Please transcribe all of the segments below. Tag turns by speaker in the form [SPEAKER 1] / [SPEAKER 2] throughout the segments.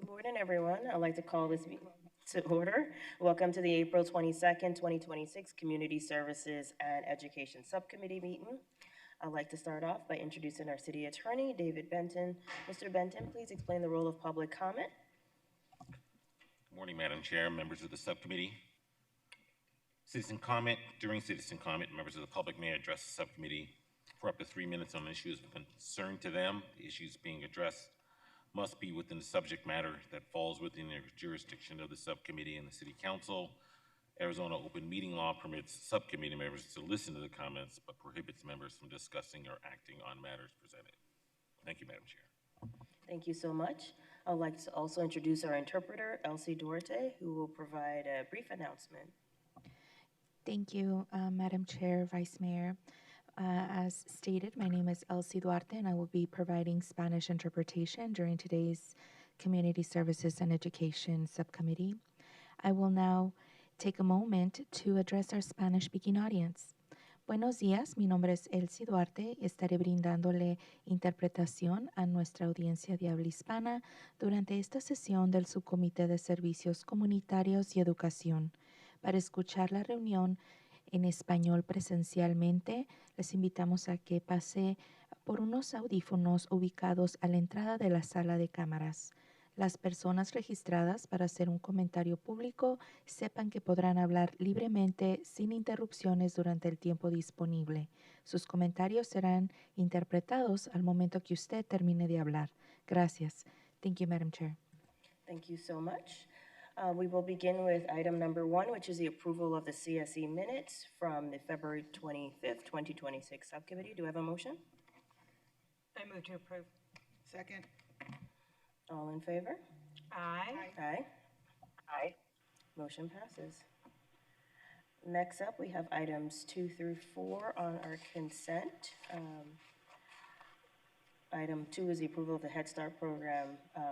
[SPEAKER 1] Morning, everyone. I'd like to call this meeting to order. Welcome to the April 22nd, 2026 Community Services and Education Subcommittee meeting. I'd like to start off by introducing our City Attorney, David Benton. Mr. Benton, please explain the role of public comment.
[SPEAKER 2] Good morning, Madam Chair, members of the subcommittee. During citizen comment, members of the public may address the subcommittee for up to 3 minutes on issues of concern to them. The issues being addressed must be within the subject matter that falls within the jurisdiction of the subcommittee and the City Council. Arizona open meeting law permits subcommittee members to listen to the comments, but prohibits members from discussing or acting on matters presented. Thank you, Madam Chair.
[SPEAKER 1] Thank you so much. I'd like to also introduce our interpreter, Elsie Duarte, who will provide a brief announcement.
[SPEAKER 3] Thank you, Madam Chair, Vice Mayor. As stated, my name is Elsie Duarte, and I will be providing Spanish interpretation during today's Community Services and Education Subcommittee. I will now take a moment to address our Spanish-speaking audience. Buenos días, mi nombre es Elsie Duarte. Estaré brindándole interpretación a nuestra audiencia de habla hispana durante esta sesión del Subcomité de Servicios Comunitarios y Educación. Para escuchar la reunión en español presencialmente, les invitamos a que pase por unos audífonos ubicados a la entrada de la sala de cámaras. Las personas registradas para hacer un comentario público sepan que podrán hablar libremente sin interrupciones durante el tiempo disponible. Sus comentarios serán interpretados al momento que usted termine de hablar. Gracias. Thank you, Madam Chair.
[SPEAKER 1] Thank you so much. We will begin with item number 1, which is the approval of the CSE minutes from the February 25th, 2026 subcommittee. Do I have a motion?
[SPEAKER 4] I move to approve.
[SPEAKER 5] Second.
[SPEAKER 1] All in favor?
[SPEAKER 4] Aye.
[SPEAKER 1] Aye.
[SPEAKER 5] Aye.
[SPEAKER 1] Motion passes. Next up, we have items 2 through 4 on our consent. Item 2 is the approval of the Head Start program,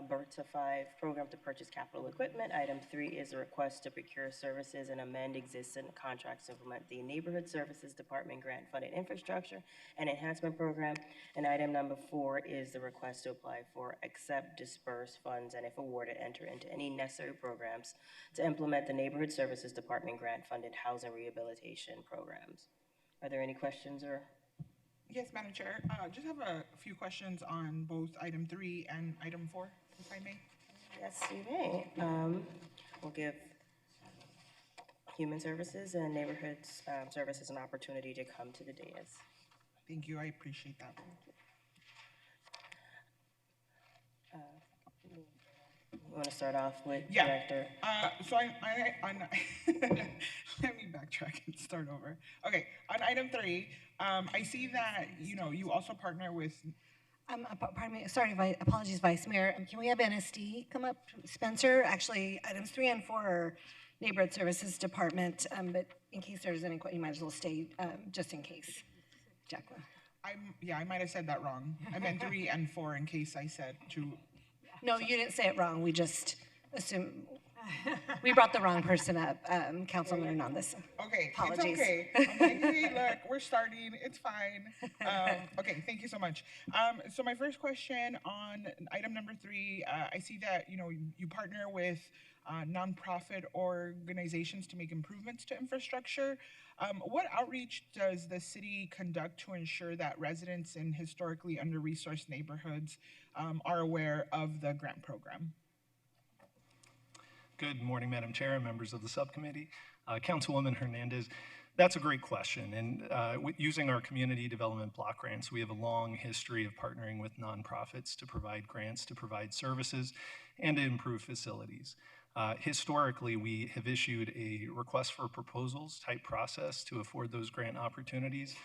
[SPEAKER 1] Birth to 5 program to purchase capital equipment. Item 3 is a request to procure services and amend existing contracts to implement the Neighborhood Services Department grant-funded infrastructure and enhancement program. And item number 4 is the request to apply for accept, disperse funds, and if awarded, enter into any necessary programs to implement the Neighborhood Services Department grant-funded housing rehabilitation programs. Are there any questions or?
[SPEAKER 5] Yes, Madam Chair. Just have a few questions on both item 3 and item 4, if I may.
[SPEAKER 1] Yes, you may. We'll give Human Services and Neighborhood Services an opportunity to come to the dais.
[SPEAKER 5] Thank you. I appreciate that.
[SPEAKER 1] You want to start off with
[SPEAKER 5] Yeah.
[SPEAKER 1] Director?
[SPEAKER 5] So let me backtrack and start over. Okay, on item 3, I see that, you also partner with,
[SPEAKER 4] Pardon me, sorry, apologies, Vice Mayor. Can we have NSD come up? Spencer, actually, items 3 and 4 are Neighborhood Services Department, but in case there's any, you might as well stay, just in case. Jacqueline.
[SPEAKER 5] I might have said that wrong. I meant 3 and 4 in case I said 2.
[SPEAKER 4] No, you didn't say it wrong. We just assumed, we brought the wrong person up, Councilman Hernandez.
[SPEAKER 5] Okay,
[SPEAKER 4] Apologies.
[SPEAKER 5] it's okay. I'm like, hey, look, we're starting. It's fine. Okay, thank you so much. So my first question on item number 3, I see that you partner with nonprofit organizations to make improvements to infrastructure. What outreach does the city conduct to ensure that residents in historically under-resourced neighborhoods are aware of the grant program?
[SPEAKER 6] Good morning, Madam Chair and members of the subcommittee. Councilwoman Hernandez, that's a great question. And using our community development block grants, we have a long history of partnering with nonprofits to provide grants, to provide services, and to improve facilities. Historically, we have issued a request for proposals type process to afford those grant opportunities.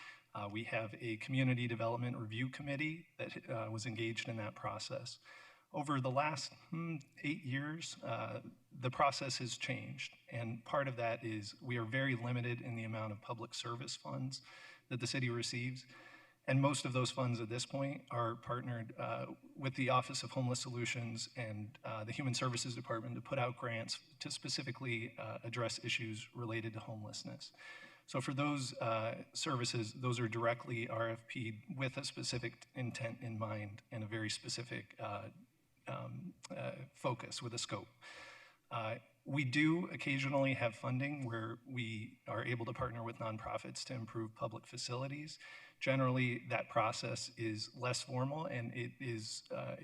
[SPEAKER 6] We have a community development review committee that was engaged in that process. Over the last 8 years, the process has changed, and part of that is we are very limited in the amount of public service funds that the city receives, and most of those funds at this point are partnered with the Office of Homeless Solutions and the Human Services Department to put out grants to specifically address issues related to homelessness. So for those services, those are directly RFP'd with a specific intent in mind and a very specific focus, with a scope. We do occasionally have funding where we are able to partner with nonprofits to improve public facilities. Generally, that process is less formal, and it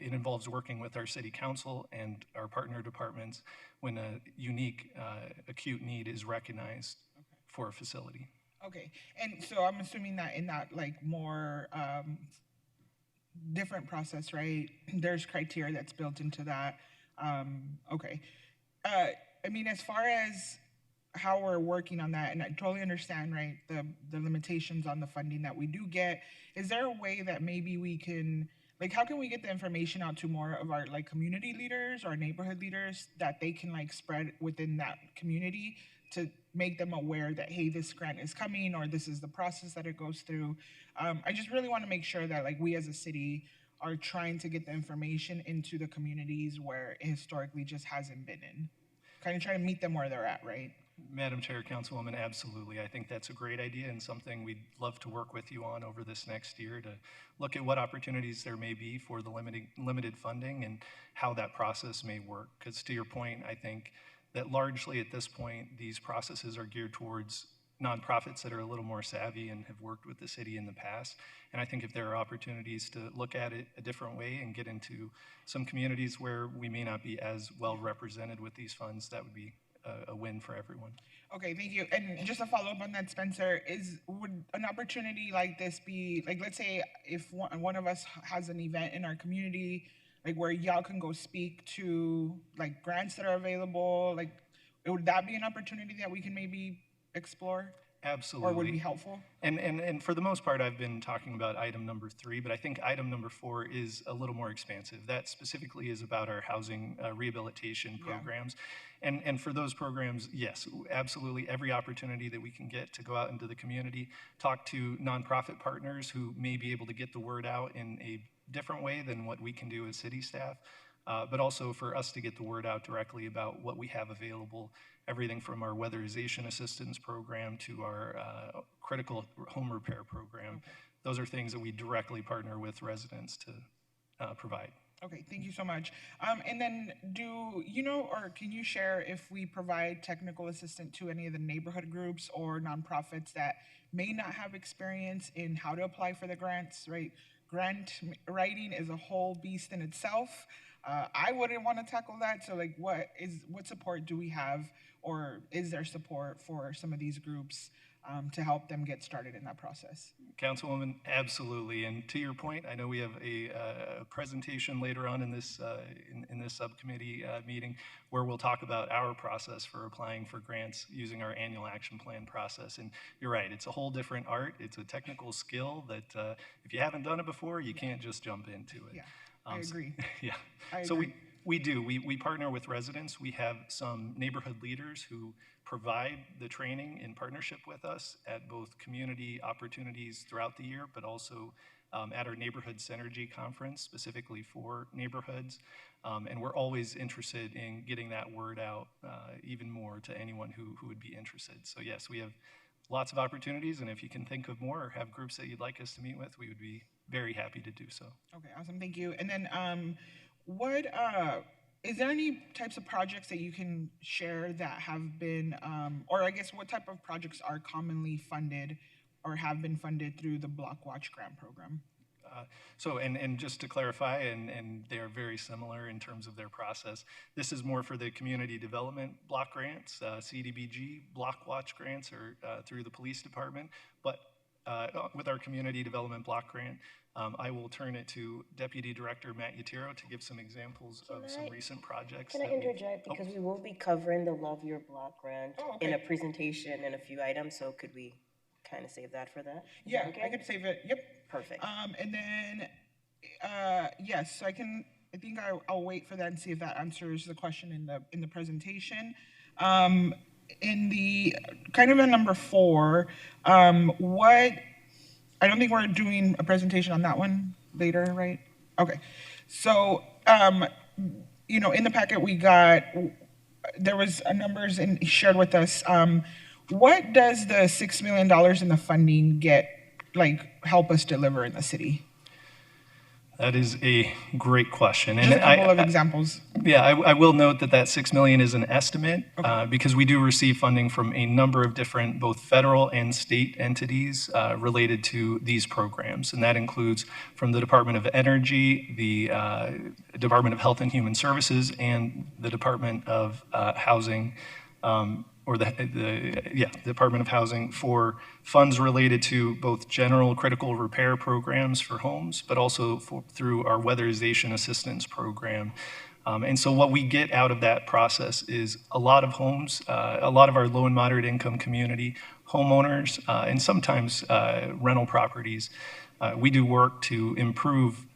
[SPEAKER 6] involves working with our city council and our partner departments when a unique, acute need is recognized for a facility.
[SPEAKER 5] Okay, and so I'm assuming that in that like more different process, right? There's criteria that's built into that. Okay. I mean, as far as how we're working on that, and I totally understand, right, the limitations on the funding that we do get, is there a way that maybe we can, like, how can we get the information out to more of our, like, community leaders or neighborhood leaders that they can, like, spread within that community to make them aware that, hey, this grant is coming, or this is the process that it goes through? I just really want to make sure that, like, we as a city are trying to get the information into the communities where it historically just hasn't been in. Kind of trying to meet them where they're at, right?
[SPEAKER 6] Madam Chair, Councilwoman, absolutely. I think that's a great idea and something we'd love to work with you on over this next year to look at what opportunities there may be for the limited funding and how that process may work. Because to your point, I think that largely at this point, these processes are geared towards nonprofits that are a little more savvy and have worked with the city in the past. And I think if there are opportunities to look at it a different way and get into some communities where we may not be as well represented with these funds, that would be a win for everyone.
[SPEAKER 5] Okay, thank you. And just to follow up on that, Spencer, would an opportunity like this be, like, let's say if one of us has an event in our community, like where y'all can go speak to like grants that are available, like would that be an opportunity that we can maybe explore?
[SPEAKER 6] Absolutely.
[SPEAKER 5] Or would be helpful?
[SPEAKER 6] And for the most part, I've been talking about item number 3, but I think item number 4 is a little more expansive. That specifically is about our housing rehabilitation programs. Yeah. And for those programs, yes, absolutely, every opportunity that we can get to go out into the community, talk to nonprofit partners who may be able to get the word out in a different way than what we can do as city staff, but also for us to get the word out directly about what we have available, everything from our weatherization assistance program to our critical home repair program. Okay. Those are things that we directly partner with residents to provide.
[SPEAKER 5] Okay, thank you so much. And then do you know, or can you share if we provide technical assistance to any of the neighborhood groups or nonprofits that may not have experience in how to apply for the grants, right? Grant writing is a whole beast in itself. I wouldn't want to tackle that. So like what support do we have, or is there support for some of these groups to help them get started in that process?
[SPEAKER 6] Councilwoman, absolutely. And to your point, I know we have a presentation later on in this subcommittee meeting where we'll talk about our process for applying for grants using our annual action plan process. And you're right, it's a whole different art. It's a technical skill that if you haven't done it before, you can't just jump into it.
[SPEAKER 5] Yeah, I agree.
[SPEAKER 6] Yeah.
[SPEAKER 5] I
[SPEAKER 6] so
[SPEAKER 5] agree.
[SPEAKER 6] We partner with residents. We have some neighborhood leaders who provide the training in partnership with us at both community opportunities throughout the year, but also at our Neighborhood Synergy Conference, specifically for neighborhoods. And we're always interested in getting that word out even more to anyone who would be interested. So yes, we have lots of opportunities, and if you can think of more or have groups that you'd like us to meet with, we would be very happy to do so. Okay,
[SPEAKER 5] awesome, thank you. And then is there any types of projects that you can share that have been, or I guess what type of projects are commonly funded or have been funded through the Block Watch grant program?
[SPEAKER 6] And just to clarify, and they're very similar in terms of their process, this is more for the community development block grants. CDBG block watch grants are through the police department, but with our community development block grant, I will turn it to Deputy Director Matt Yatiro to give some examples of some recent projects.
[SPEAKER 1] Can I interject? Because we will be covering the Love Your Block grant in a presentation and a few items, so could we kind of save that for that?
[SPEAKER 5] Yeah, okay? I could save it, yep.
[SPEAKER 1] Perfect.
[SPEAKER 5] And then, yes, so I think I'll wait for that and see if that answers the question in the presentation. In the, kind of in number 4, I don't think we're doing a presentation on that one later, right? Okay. So, in the packet we got, there was numbers shared with us. What does the $6 million in the funding help us deliver in the city?
[SPEAKER 6] That is a great question.
[SPEAKER 5] Just a couple of examples.
[SPEAKER 6] Yeah, I will note that that 6 million is an estimate because we do receive funding from a number of different, both federal and state entities related to these programs. And that includes from the Department of Energy, the Department of Health and Human Services, and the Department of Housing, or the Department of Housing, for funds related to both general critical repair programs for homes, but also through our weatherization assistance program. And so what we get out of that process is a lot of homes, a lot of our low and moderate income community homeowners, and sometimes rental properties. We do work to improve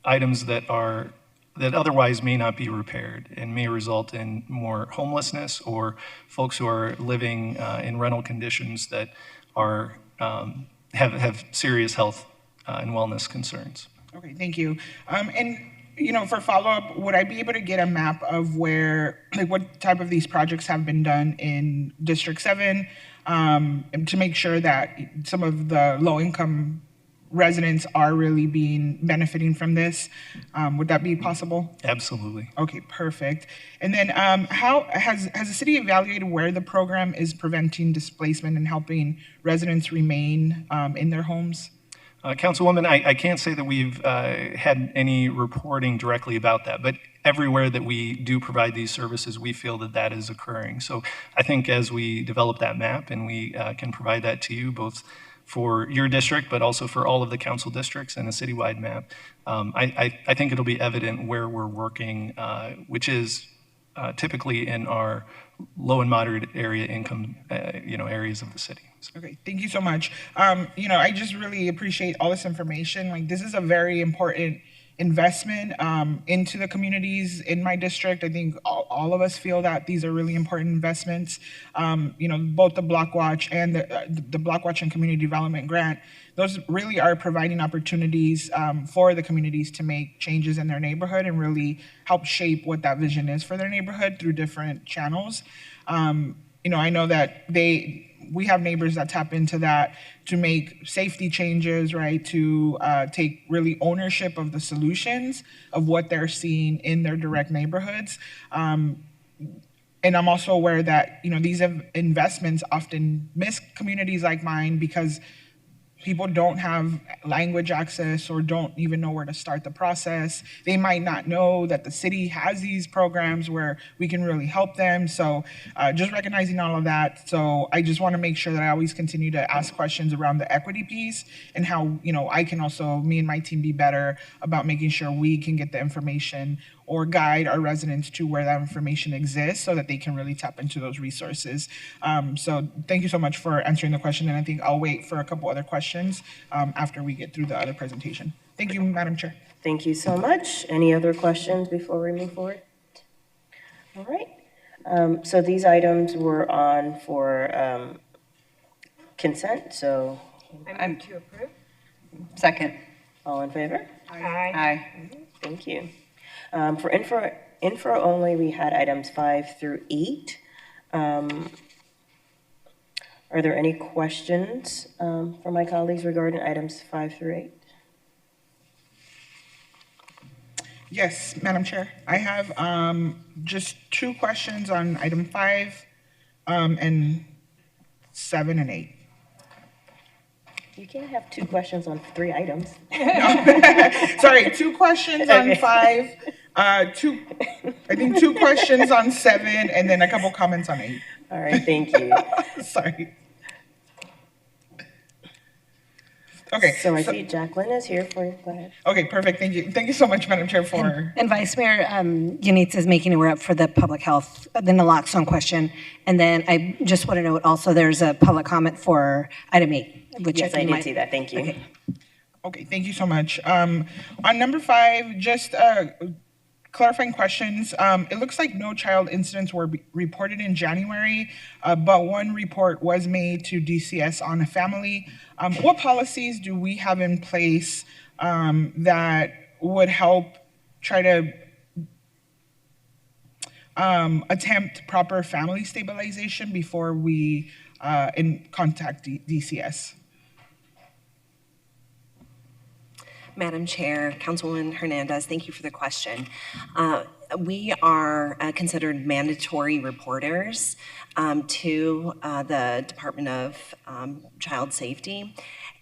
[SPEAKER 6] items that otherwise may not be repaired and may result in more homelessness or folks who are living in rental conditions that are have serious health and wellness concerns.
[SPEAKER 5] Okay, thank you. And for follow-up, would I be able to get a map of where, like, what type of these projects have been done in District 7, and to make sure that some of the low-income residents are really benefiting from this? Would that be possible?
[SPEAKER 6] Absolutely.
[SPEAKER 5] Okay, perfect. And then how has the city evaluated where the program is preventing displacement and helping residents remain in their homes?
[SPEAKER 6] Councilwoman, I can't say that we've had any reporting directly about that, but everywhere that we do provide these services, we feel that that is occurring. So I think as we develop that map and we can provide that to you, both for your district, but also for all of the council districts and a citywide map, I think it'll be evident where we're working, which is typically in our low and moderate area income, areas of the city.
[SPEAKER 5] Okay, thank you so much. I just really appreciate all this information. Like, this is a very important investment into the communities in my district. I think all of us feel that these are really important investments. Both the Block Watch and the Block Watch and Community Development Grant, those really are providing opportunities for the communities to make changes in their neighborhood and really help shape what that vision is for their neighborhood through different channels. I know that we have neighbors that tap into that to make safety changes, right? To take really ownership of the solutions of what they're seeing in their direct neighborhoods. And I'm also aware that, these investments often miss communities like mine because people don't have language access or don't even know where to start the process. They might not know that the city has these programs where we can really help them. So just recognizing all of that. So I just want to make sure that I always continue to ask questions around the equity piece and how, I can also, me and my team, be better about making sure we can get the information or guide our residents to where that information exists so that they can really tap into those resources. So thank you so much for answering the question, and I think I'll wait for a couple other questions after we get through the other presentation. Thank you, Madam Chair.
[SPEAKER 1] Thank you so much. Any other questions before we move forward? All right. So these items were on for consent, so.
[SPEAKER 7] I move to approve. Second.
[SPEAKER 1] All in favor?
[SPEAKER 7] Aye. Aye.
[SPEAKER 1] Thank you. For info only, we had items 5 through 8. Are there any questions from my colleagues regarding items 5 through 8?
[SPEAKER 5] Yes, Madam Chair. I have just 2 questions on item 5 and 7 and 8.
[SPEAKER 1] You can't have 2 questions on 3 items.
[SPEAKER 5] Sorry, 2 questions on 5, 2 questions on 7, and then a couple comments on 8.
[SPEAKER 1] All right, thank you.
[SPEAKER 5] Sorry. Okay.
[SPEAKER 1] So I see Jacqueline is here for you. Go ahead.
[SPEAKER 5] Okay, perfect. Thank you. Thank you so much, Madam Chair, for.
[SPEAKER 4] And Vice Mayor Yanitz is making it up for the public health, the naloxone question. And then I just want to note also there's a public comment for item 8. Which
[SPEAKER 1] yes, I did see that. Thank you.
[SPEAKER 5] Okay, thank you so much. On number 5, just clarifying questions. It looks like no child incidents were reported in January, but 1 report was made to DCS on a family. What policies do we have in place that would help try to attempt proper family stabilization before we contact DCS?
[SPEAKER 8] Madam Chair, Councilwoman Hernandez, thank you for the question. We are considered mandatory reporters to the Department of Child Safety.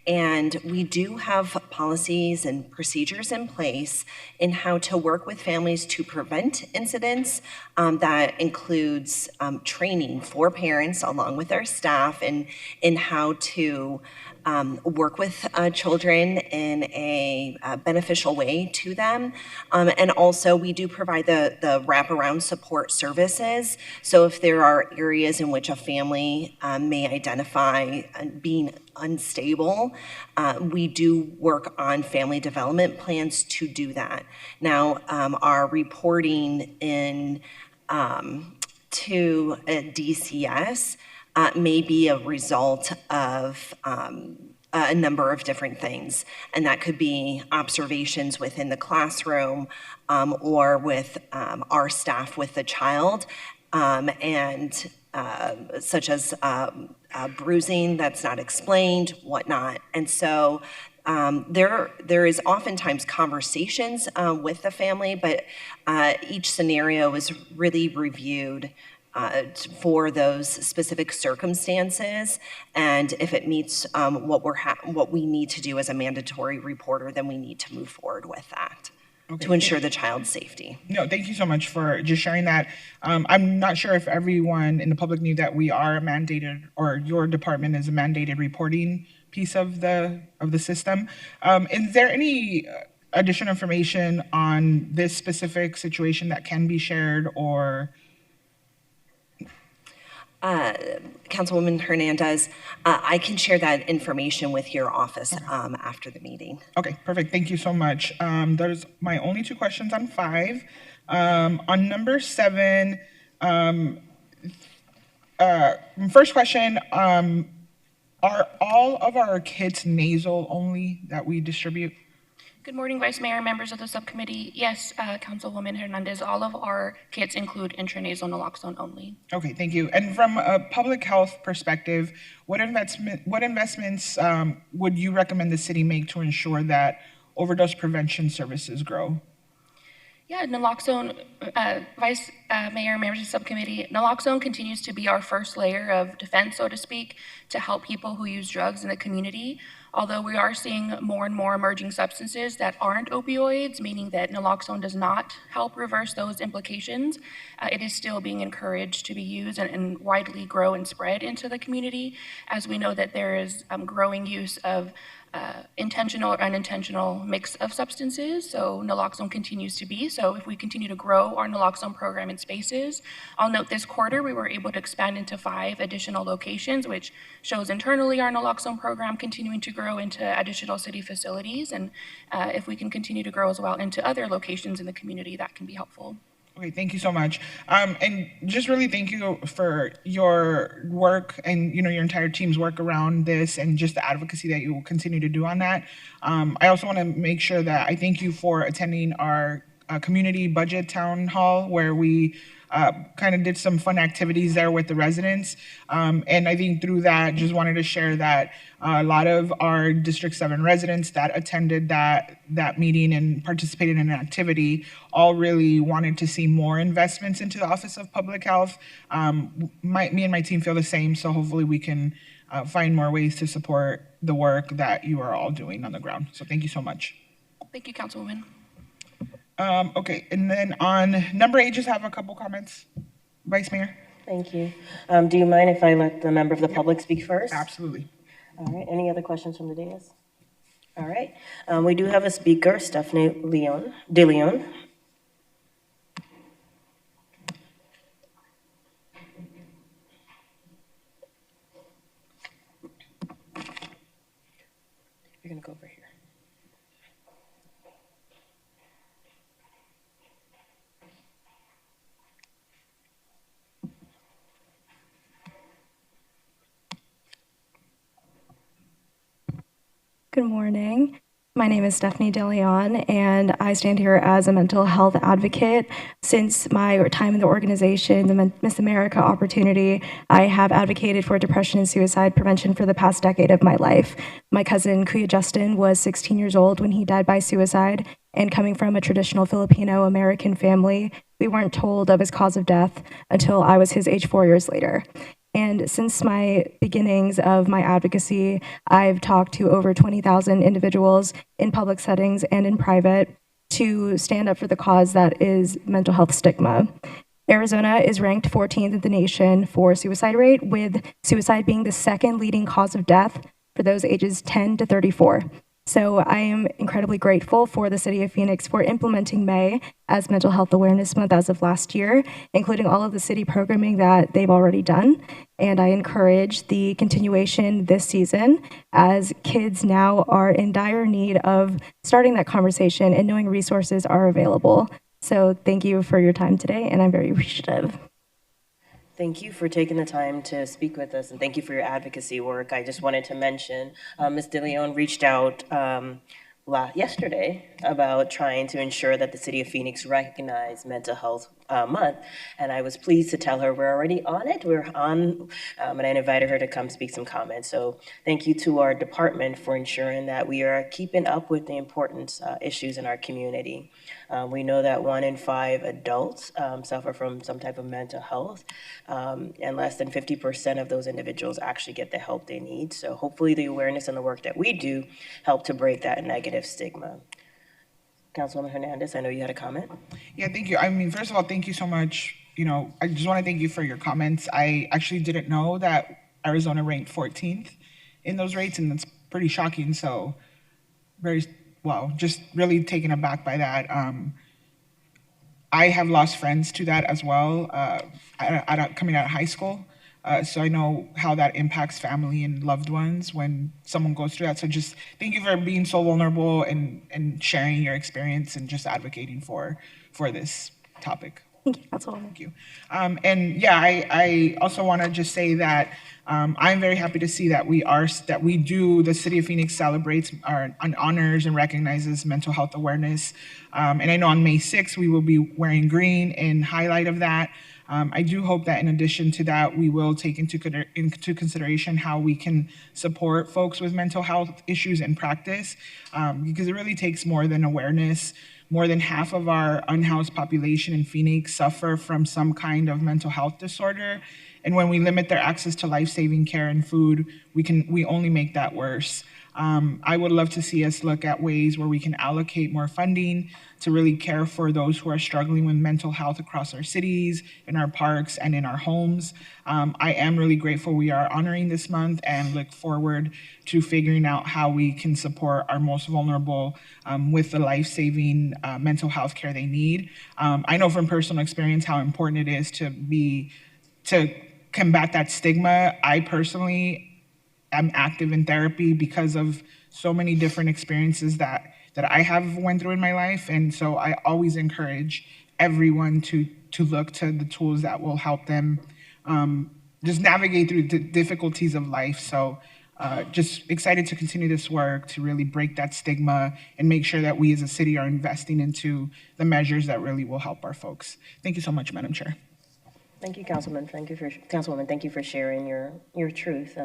[SPEAKER 8] And we do have policies and procedures in place in how to work with families to prevent incidents. That includes training for parents along with our staff in how to work with children in a beneficial way to them. And also we do provide the wraparound support services. So if there are areas in which a family may identify being unstable, we do work on family development plans to do that. Now, our reporting in to DCS may be a result of a number of different things, and that could be observations within the classroom or with our staff with the child, and such as bruising that's not explained, whatnot. And so there is oftentimes conversations with the family, but each scenario is really reviewed for those specific circumstances, and if it meets what we need to do as a mandatory reporter, then we need to move forward with that. Okay. To ensure the child's safety.
[SPEAKER 5] No, thank you so much for just sharing that. I'm not sure if everyone in the public knew that we are mandated, or your department is a mandated reporting piece of the system. Is there any additional information on this specific situation that can be shared, or?
[SPEAKER 8] Councilwoman Hernandez, I can share that information with your office after the meeting.
[SPEAKER 5] Okay, perfect. Thank you so much. Those are my only two questions on 5. On number 7, first question, are all of our kits nasal only that we distribute?
[SPEAKER 9] Good morning, Vice Mayor, members of the subcommittee. Yes, Councilwoman Hernandez, all of our kits include intranasal naloxone only.
[SPEAKER 5] Okay, thank you. And from a public health perspective, what investments would you recommend the city make to ensure that overdose prevention services grow?
[SPEAKER 9] Yeah, naloxone, Vice Mayor, members of the subcommittee, naloxone continues to be our first layer of defense, so to speak, to help people who use drugs in the community. Although we are seeing more and more emerging substances that aren't opioids, meaning that naloxone does not help reverse those implications, it is still being encouraged to be used and widely grow and spread into the community, as we know that there is growing use of intentional or unintentional mix of substances, so naloxone continues to be. So if we continue to grow our naloxone program in spaces, I'll note this quarter we were able to expand into 5 additional locations, which shows internally our naloxone program continuing to grow into additional city facilities, and if we can continue to grow as well into other locations in the community, that can be helpful.
[SPEAKER 5] Okay, thank you so much. And just really thank you for your work and, your entire team's work around this, and just the advocacy that you will continue to do on that. I also want to make sure that I thank you for attending our community budget town hall, where we kind of did some fun activities there with the residents. And I think through that, just wanted to share that a lot of our District 7 residents that attended that meeting and participated in an activity all really wanted to see more investments into the Office of Public Health. Me and my team feel the same, so hopefully we can find more ways to support the work that you are all doing on the ground. So thank you so much.
[SPEAKER 9] Thank you, Councilwoman.
[SPEAKER 5] Okay, and then on number 8, just have a couple comments. Vice Mayor?
[SPEAKER 1] Thank you. Do you mind if I let the member of the public speak first?
[SPEAKER 5] Absolutely.
[SPEAKER 1] All right, any other questions from the dais? All right, we do have a speaker, Stephanie De Leon. You're gonna go over here.
[SPEAKER 10] Good morning. My name is Stephanie DeLeon, and I stand here as a mental health advocate. Since my time in the organization, the Miss America opportunity, I have advocated for depression and suicide prevention for the past decade of my life. My cousin, Kuya Justin, was 16 years old when he died by suicide, and coming from a traditional Filipino-American family, we weren't told of his cause of death until I was his age 4 years later. And since my beginnings of my advocacy, I've talked to over 20,000 individuals in public settings and in private to stand up for the cause that is mental health stigma. Arizona is ranked 14th in the nation for suicide rate, with suicide being the second leading cause of death for those ages 10 to 34. So I am incredibly grateful for the City of Phoenix for implementing May as Mental Health Awareness Month as of last year, including all of the city programming that they've already done. And I encourage the continuation this season as kids now are in dire need of starting that conversation and knowing resources are available. So thank you for your time today, and I'm very appreciative.
[SPEAKER 1] Thank you for taking the time to speak with us, and thank you for your advocacy work. I just wanted to mention, Ms. DeLeon reached out yesterday about trying to ensure that the City of Phoenix recognize Mental Health Month, and I was pleased to tell her we're already on it. We're on, and I invited her to come speak some comments. So thank you to our department for ensuring that we are keeping up with the important issues in our community. We know that 1 in 5 adults suffer from some type of mental health, and less than 50% of those individuals actually get the help they need. So hopefully the awareness and the work that we do help to break that negative stigma. Councilwoman Hernandez, I know you had a comment.
[SPEAKER 5] Yeah, thank you. I mean, first of all, thank you so much. You know, I just want to thank you for your comments. I actually didn't know that Arizona ranked 14th in those rates, and that's pretty shocking. So well, just really taken aback by that. I have lost friends to that as well, coming out of high school. So I know how that impacts family and loved ones when someone goes through that. So just thank you for being so vulnerable and sharing your experience and just advocating for this topic.
[SPEAKER 10] Thank you, Councilwoman.
[SPEAKER 5] Thank you. And yeah, I also want to just say that I'm very happy to see that the City of Phoenix celebrates and honors and recognizes mental health awareness. And I know on May 6th, we will be wearing green in highlight of that. I do hope that in addition to that, we will take into consideration how we can support folks with mental health issues in practice, because it really takes more than awareness. More than half of our unhoused population in Phoenix suffer from some kind of mental health disorder. And when we limit their access to life-saving care and food, we only make that worse. I would love to see us look at ways where we can allocate more funding to really care for those who are struggling with mental health across our cities, in our parks, and in our homes. I am really grateful we are honoring this month and look forward to figuring out how we can support our most vulnerable with the life-saving mental health care they need. I know from personal experience how important it is to combat that stigma. I personally am active in therapy because of so many different experiences that I have went through in my life. And so I always encourage everyone to look to the tools that will help them just navigate through the difficulties of life. So just excited to continue this work to really break that stigma and make sure that we as a city are investing into the measures that really will help our folks. Thank you so much, Madam Chair.
[SPEAKER 1] Thank you, Councilwoman. Thank you for sharing your truth.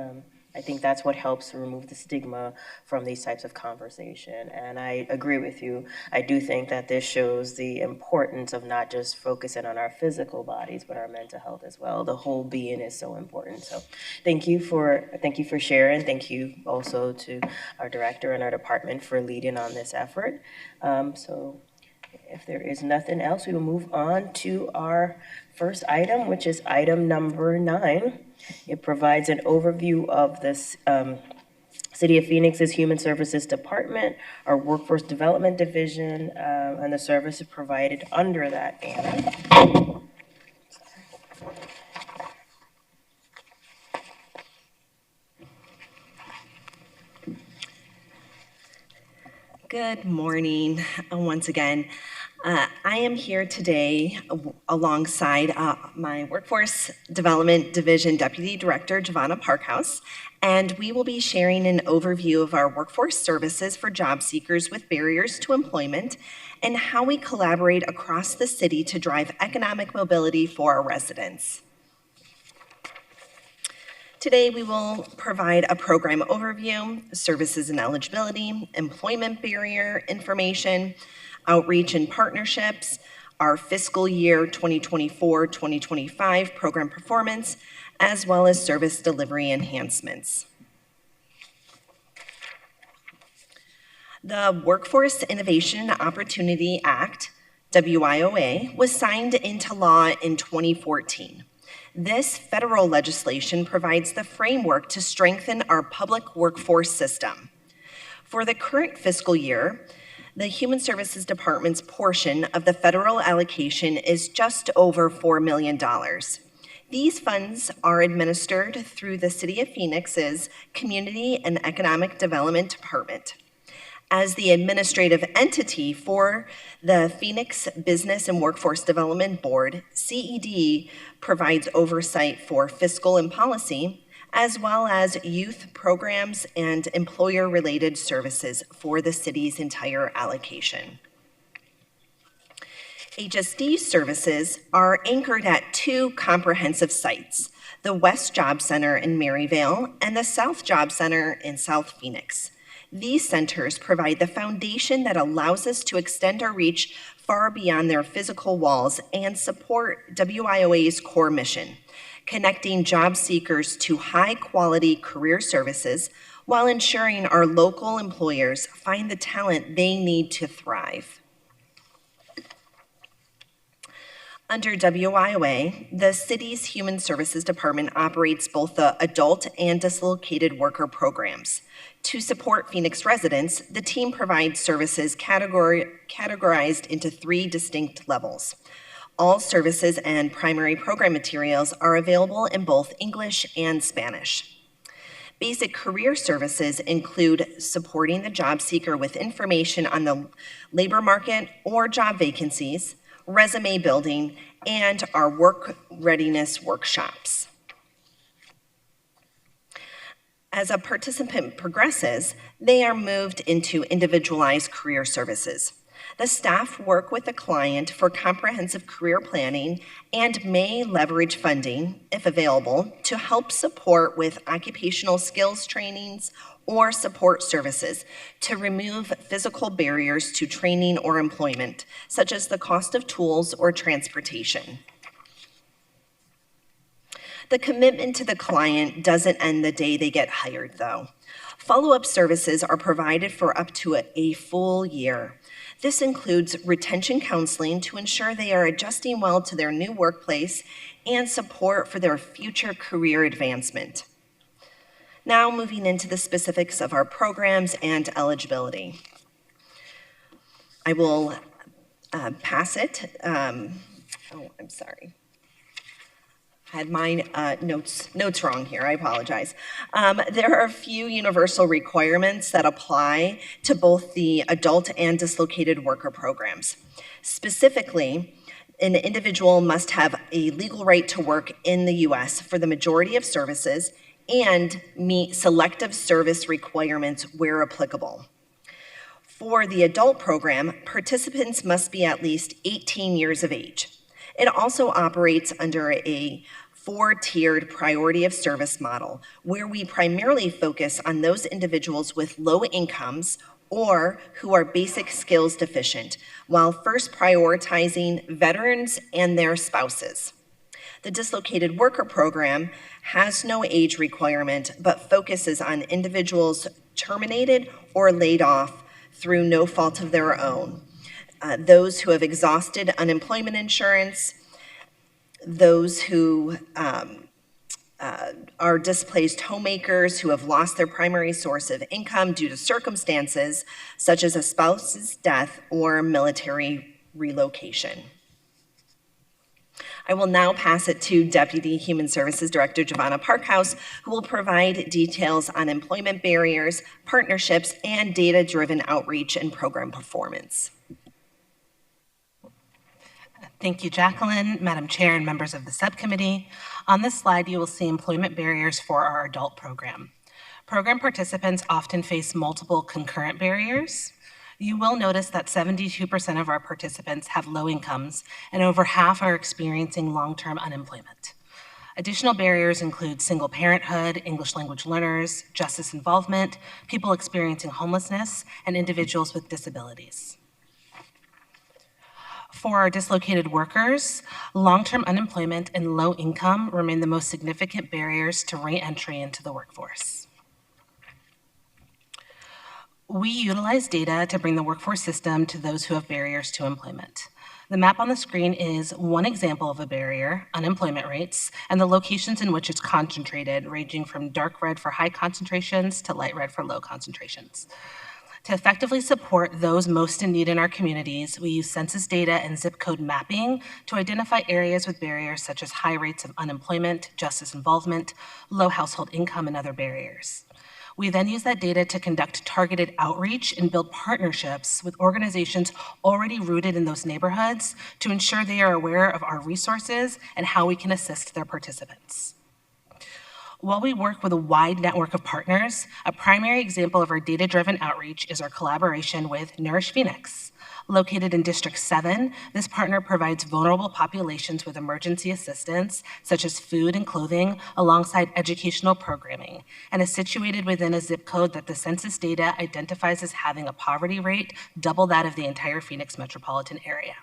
[SPEAKER 1] I think that's what helps to remove the stigma from these types of conversation. And I agree with you. I do think that this shows the importance of not just focusing on our physical bodies, but our mental health as well. The whole being is so important. So thank you for sharing. Thank you also to our director and our department for leading on this effort. So if there is nothing else, we will move on to our first item, which is item number 9. It provides an overview of this City of Phoenix's Human Services Department, our Workforce Development Division, and the services provided under that banner.
[SPEAKER 8] Good morning once again. I am here today alongside my Workforce Development Division Deputy Director, Giovanna Parkhouse, and we will be sharing an overview of our workforce services for job seekers with barriers to employment and how we collaborate across the city to drive economic mobility for our residents. Today, we will provide a program overview, services and eligibility, employment barrier information, outreach and partnerships, our fiscal year 2024-2025 program performance, as well as service delivery enhancements. The Workforce Innovation and Opportunity Act, WIOA, was signed into law in 2014. This federal legislation provides the framework to strengthen our public workforce system. For the current fiscal year, the Human Services Department's portion of the federal allocation is just over $4 million. These funds are administered through the City of Phoenix's Community and Economic Development Department. As the administrative entity for the Phoenix Business and Workforce Development Board, CED provides oversight for fiscal and policy, as well as youth programs and employer-related services for the city's entire allocation. HSD services are anchored at two comprehensive sites, the West Job Center in Maryvale and the South Job Center in South Phoenix. These centers provide the foundation that allows us to extend our reach far beyond their physical walls and support WIOA's core mission, connecting job seekers to high-quality career services while ensuring our local employers find the talent they need to thrive. Under WIOA, the city's Human Services Department operates both the adult and dislocated worker programs. To support Phoenix residents, the team provides services categorized into three distinct levels. All services and primary program materials are available in both English and Spanish. Basic career services include supporting the job seeker with information on the labor market or job vacancies, resume building, and our work readiness workshops. As a participant progresses, they are moved into individualized career services. The staff work with the client for comprehensive career planning and may leverage funding, if available, to help support with occupational skills trainings or support services to remove physical barriers to training or employment, such as the cost of tools or transportation. The commitment to the client doesn't end the day they get hired, though. Follow-up services are provided for up to a full year. This includes retention counseling to ensure they are adjusting well to their new workplace and support for their future career advancement. Now moving into the specifics of our programs and eligibility. I will pass it. I'm sorry. I had my notes wrong here, I apologize. There are a few universal requirements that apply to both the adult and dislocated worker programs. Specifically, an individual must have a legal right to work in the U.S. for the majority of services and meet selective service requirements where applicable. For the adult program, participants must be at least 18 years of age. It also operates under a 4-tiered priority of service model, where we primarily focus on those individuals with low incomes or who are basic skills deficient, while first prioritizing veterans and their spouses. The dislocated worker program has no age requirement, but focuses on individuals terminated or laid off through no fault of their own. Those who have exhausted unemployment insurance, those who are displaced homemakers who have lost their primary source of income due to circumstances such as a spouse's death or military relocation. I will now pass it to Deputy Human Services Director Giovanna Parkhouse, who will provide details on employment barriers, partnerships, and data-driven outreach and program performance.
[SPEAKER 11] Thank you, Jacqueline, Madam Chair, and members of the subcommittee. On this slide, you will see employment barriers for our adult program. Program participants often face multiple concurrent barriers. You will notice that 72% of our participants have low incomes, and over half are experiencing long-term unemployment. Additional barriers include single parenthood, English language learners, justice involvement, people experiencing homelessness, and individuals with disabilities. For our dislocated workers, long-term unemployment and low income remain the most significant barriers to re-entry into the workforce. We utilize data to bring the workforce system to those who have barriers to employment. The map on the screen is one example of a barrier, unemployment rates, and the locations in which it's concentrated, ranging from dark red for high concentrations to light red for low concentrations. To effectively support those most in need in our communities, we use census data and zip code mapping to identify areas with barriers such as high rates of unemployment, justice involvement, low household income, and other barriers. We then use that data to conduct targeted outreach and build partnerships with organizations already rooted in those neighborhoods to ensure they are aware of our resources and how we can assist their participants. While we work with a wide network of partners, a primary example of our data-driven outreach is our collaboration with Nourish Phoenix. Located in District 7, this partner provides vulnerable populations with emergency assistance, such as food and clothing, alongside educational programming, and is situated within a zip code that the census data identifies as having a poverty rate double that of the entire Phoenix metropolitan area.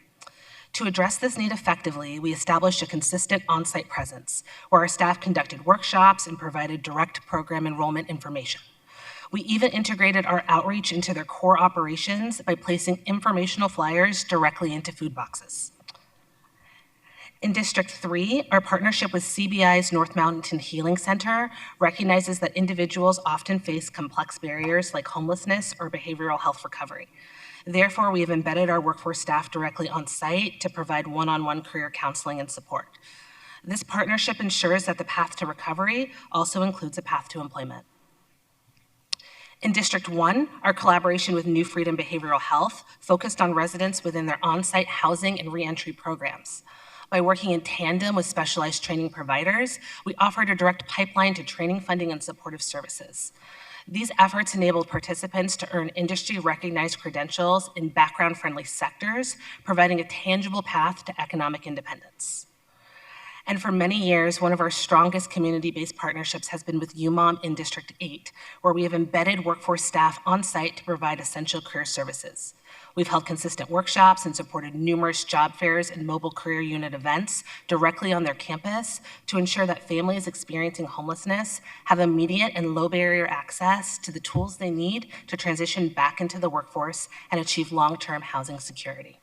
[SPEAKER 11] To address this need effectively, we established a consistent on-site presence, where our staff conducted workshops and provided direct program enrollment information. We even integrated our outreach into their core operations by placing informational flyers directly into food boxes. In District 3, our partnership with CBI's North Mountain Healing Center recognizes that individuals often face complex barriers like homelessness or behavioral health recovery. Therefore, we have embedded our workforce staff directly on site to provide one-on-one career counseling and support. This partnership ensures that the path to recovery also includes a path to employment. In District 1, our collaboration with New Freedom Behavioral Health focused on residents within their on-site housing and reentry programs. By working in tandem with specialized training providers, we offered a direct pipeline to training funding and supportive services. These efforts enabled participants to earn industry-recognized credentials in background-friendly sectors, providing a tangible path to economic independence. And for many years, one of our strongest community-based partnerships has been with UMOM in District 8, where we have embedded workforce staff on site to provide essential career services. We've held consistent workshops and supported numerous job fairs and mobile career unit events directly on their campus to ensure that families experiencing homelessness have immediate and low barrier access to the tools they need to transition back into the workforce and achieve long-term housing security.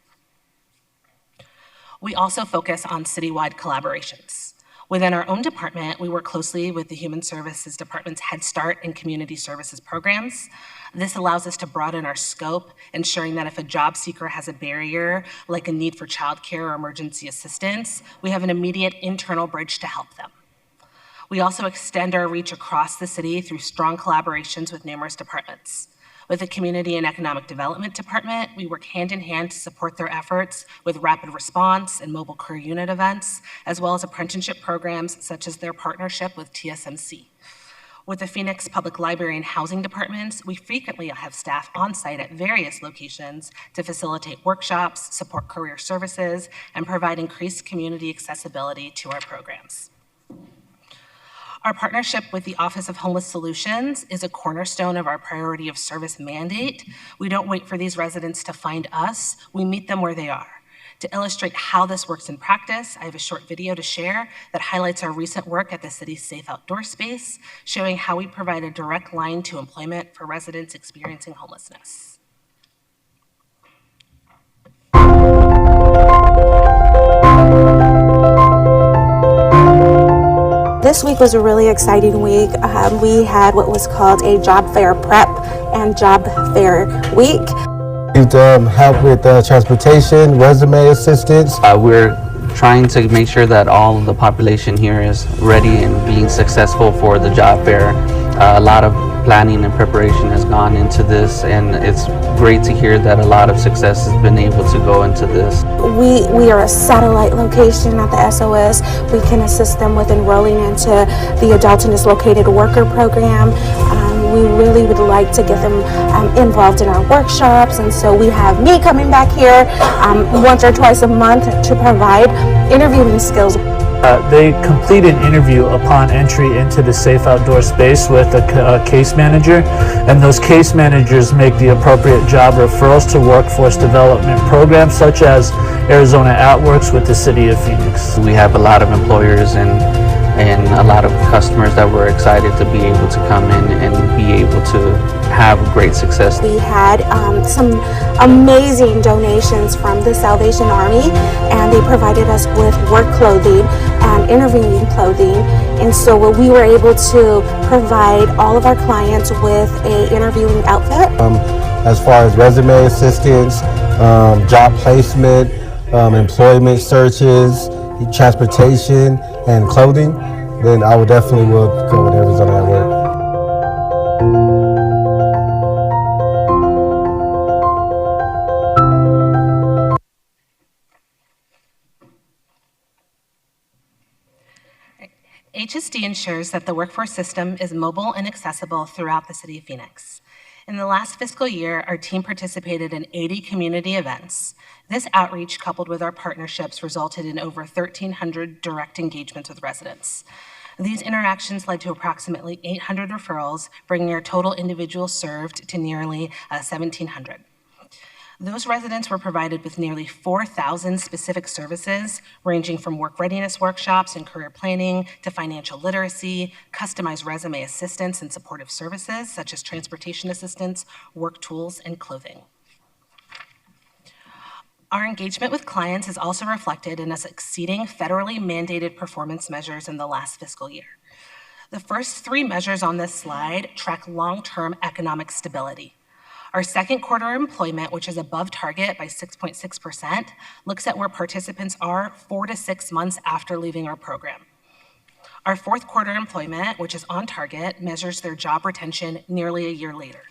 [SPEAKER 11] We also focus on citywide collaborations. Within our own department, we work closely with the Human Services Department's Head Start and Community Services programs. This allows us to broaden our scope, ensuring that if a job seeker has a barrier, like a need for childcare or emergency assistance, we have an immediate internal bridge to help them. We also extend our reach across the city through strong collaborations with numerous departments. With the Community and Economic Development Department, we work hand in hand to support their efforts with rapid response and mobile career unit events, as well as apprenticeship programs such as their partnership with TSMC. With the Phoenix Public Library and Housing Departments, we frequently have staff on site at various locations to facilitate workshops, support career services, and provide increased community accessibility to our programs. Our partnership with the Office of Homeless Solutions is a cornerstone of our priority of service mandate. We don't wait for these residents to find us, we meet them where they are. To illustrate how this works in practice, I have a short video to share that highlights our recent work at the city's Safe Outdoor Space, showing how we provide a direct line to employment for residents experiencing homelessness.
[SPEAKER 12] This week was a really exciting week. We had what was called a job fair prep and job fair week.
[SPEAKER 13] We've helped with transportation, resume assistance.
[SPEAKER 14] We're trying to make sure that all of the population here is ready and being successful for the job fair. A lot of planning and preparation has gone into this, and it's great to hear that a lot of success has been able to go into this.
[SPEAKER 12] We are a satellite location at the SOS. We can assist them with enrolling into the Adult and Dislocated Worker Program. We really would like to get them involved in our workshops, and so we have me coming back here once or twice a month to provide interviewing skills.
[SPEAKER 15] They complete an interview upon entry into the safe outdoor space with a case manager, and those case managers make the appropriate job referrals to workforce development programs such as Arizona AtWorks with the City of Phoenix.
[SPEAKER 14] We have a lot of employers and a lot of customers that were excited to be able to come in and be able to have great success.
[SPEAKER 12] We had some amazing donations from the Salvation Army, and they provided us with work clothing and interviewing clothing, and so we were able to provide all of our clients with a interviewing outfit.
[SPEAKER 13] As far as resume assistance, job placement, employment searches, transportation, and clothing, then I would definitely go with Arizona AtWorks.
[SPEAKER 11] HSD ensures that the workforce system is mobile and accessible throughout the City of Phoenix. In the last fiscal year, our team participated in 80 community events. This outreach, coupled with our partnerships, resulted in over 1,300 direct engagements with residents. These interactions led to approximately 800 referrals, bringing our total individuals served to nearly 1,700. Those residents were provided with nearly 4,000 specific services, ranging from work readiness workshops and career planning to financial literacy, customized resume assistance and supportive services such as transportation assistance, work tools, and clothing. Our engagement with clients is also reflected in us exceeding federally mandated performance measures in the last fiscal year. The first 3 measures on this slide track long-term economic stability. Our second quarter employment, which is above target by 6.6%, looks at where participants are 4 to 6 months after leaving our program. Our fourth quarter employment, which is on target, measures their job retention nearly a year later.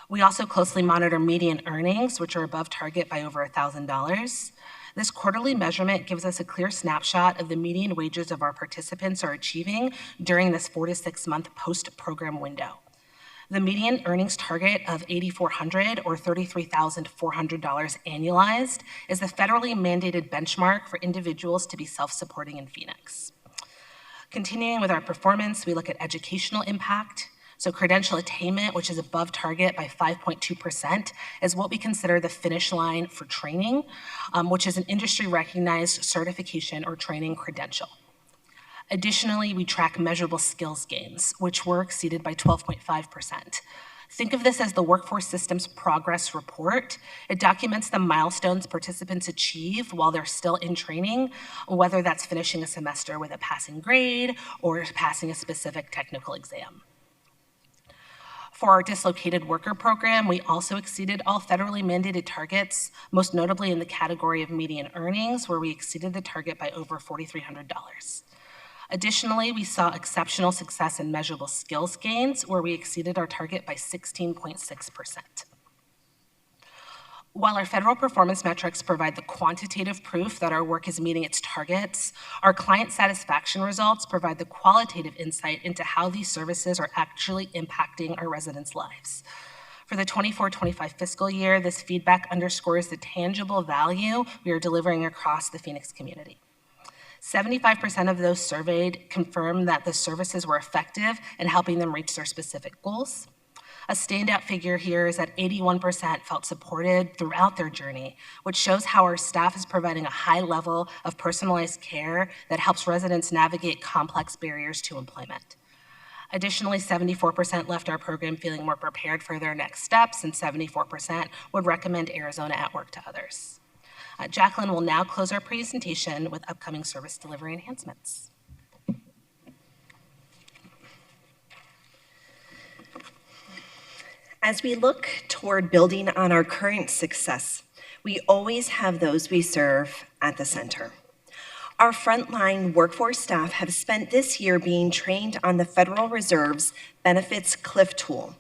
[SPEAKER 11] We also closely monitor median earnings, which are above target by over $1,000. This quarterly measurement gives us a clear snapshot of the median wages of our participants are achieving during this 4 to 6 month post-program window. The median earnings target of $8,400 or $33,400 annualized is the federally mandated benchmark for individuals to be self-supporting in Phoenix. Continuing with our performance, we look at educational impact. So credential attainment, which is above target by 5.2%, is what we consider the finish line for training, which is an industry-recognized certification or training credential. Additionally, we track measurable skills gains, which were exceeded by 12.5%. Think of this as the workforce system's progress report. It documents the milestones participants achieve while they're still in training, whether that's finishing a semester with a passing grade or passing a specific technical exam. For our dislocated worker program, we also exceeded all federally mandated targets, most notably in the category of median earnings, where we exceeded the target by over $4,300. Additionally, we saw exceptional success in measurable skills gains, where we exceeded our target by 16.6%. While our federal performance metrics provide the quantitative proof that our work is meeting its targets, our client satisfaction results provide the qualitative insight into how these services are actually impacting our residents' lives. For the 24-25 fiscal year, this feedback underscores the tangible value we are delivering across the Phoenix community. 75% of those surveyed confirmed that the services were effective in helping them reach their specific goals. A standout figure here is that 81% felt supported throughout their journey, which shows how our staff is providing a high level of personalized care that helps residents navigate complex barriers to employment. Additionally, 74% left our program feeling more prepared for their next steps, and 74% would recommend Arizona AtWorks to others. Jacqueline will now close our presentation with upcoming service delivery enhancements.
[SPEAKER 8] As we look toward building on our current success, we always have those we serve at the center. Our frontline workforce staff have spent this year being trained on the Federal Reserve's Benefits Cliff tool.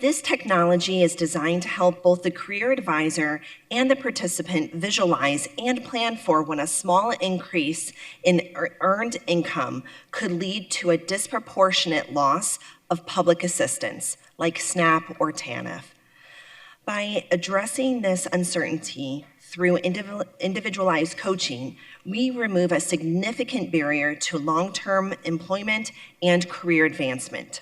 [SPEAKER 8] This technology is designed to help both the career advisor and the participant visualize and plan for when a small increase in earned income could lead to a disproportionate loss of public assistance, like SNAP or TANF. By addressing this uncertainty through individualized coaching, we remove a significant barrier to long-term employment and career advancement.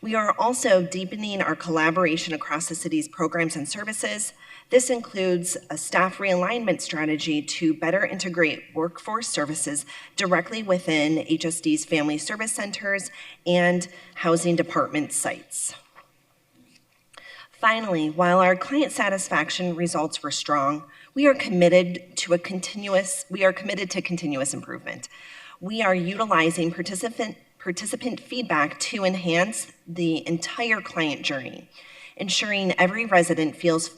[SPEAKER 8] We are also deepening our collaboration across the city's programs and services. This includes a staff realignment strategy to better integrate workforce services directly within HSD's family service centers and housing department sites. Finally, while our client satisfaction results were strong, we are committed to continuous improvement. We are utilizing participant feedback to enhance the entire client journey, ensuring every resident feels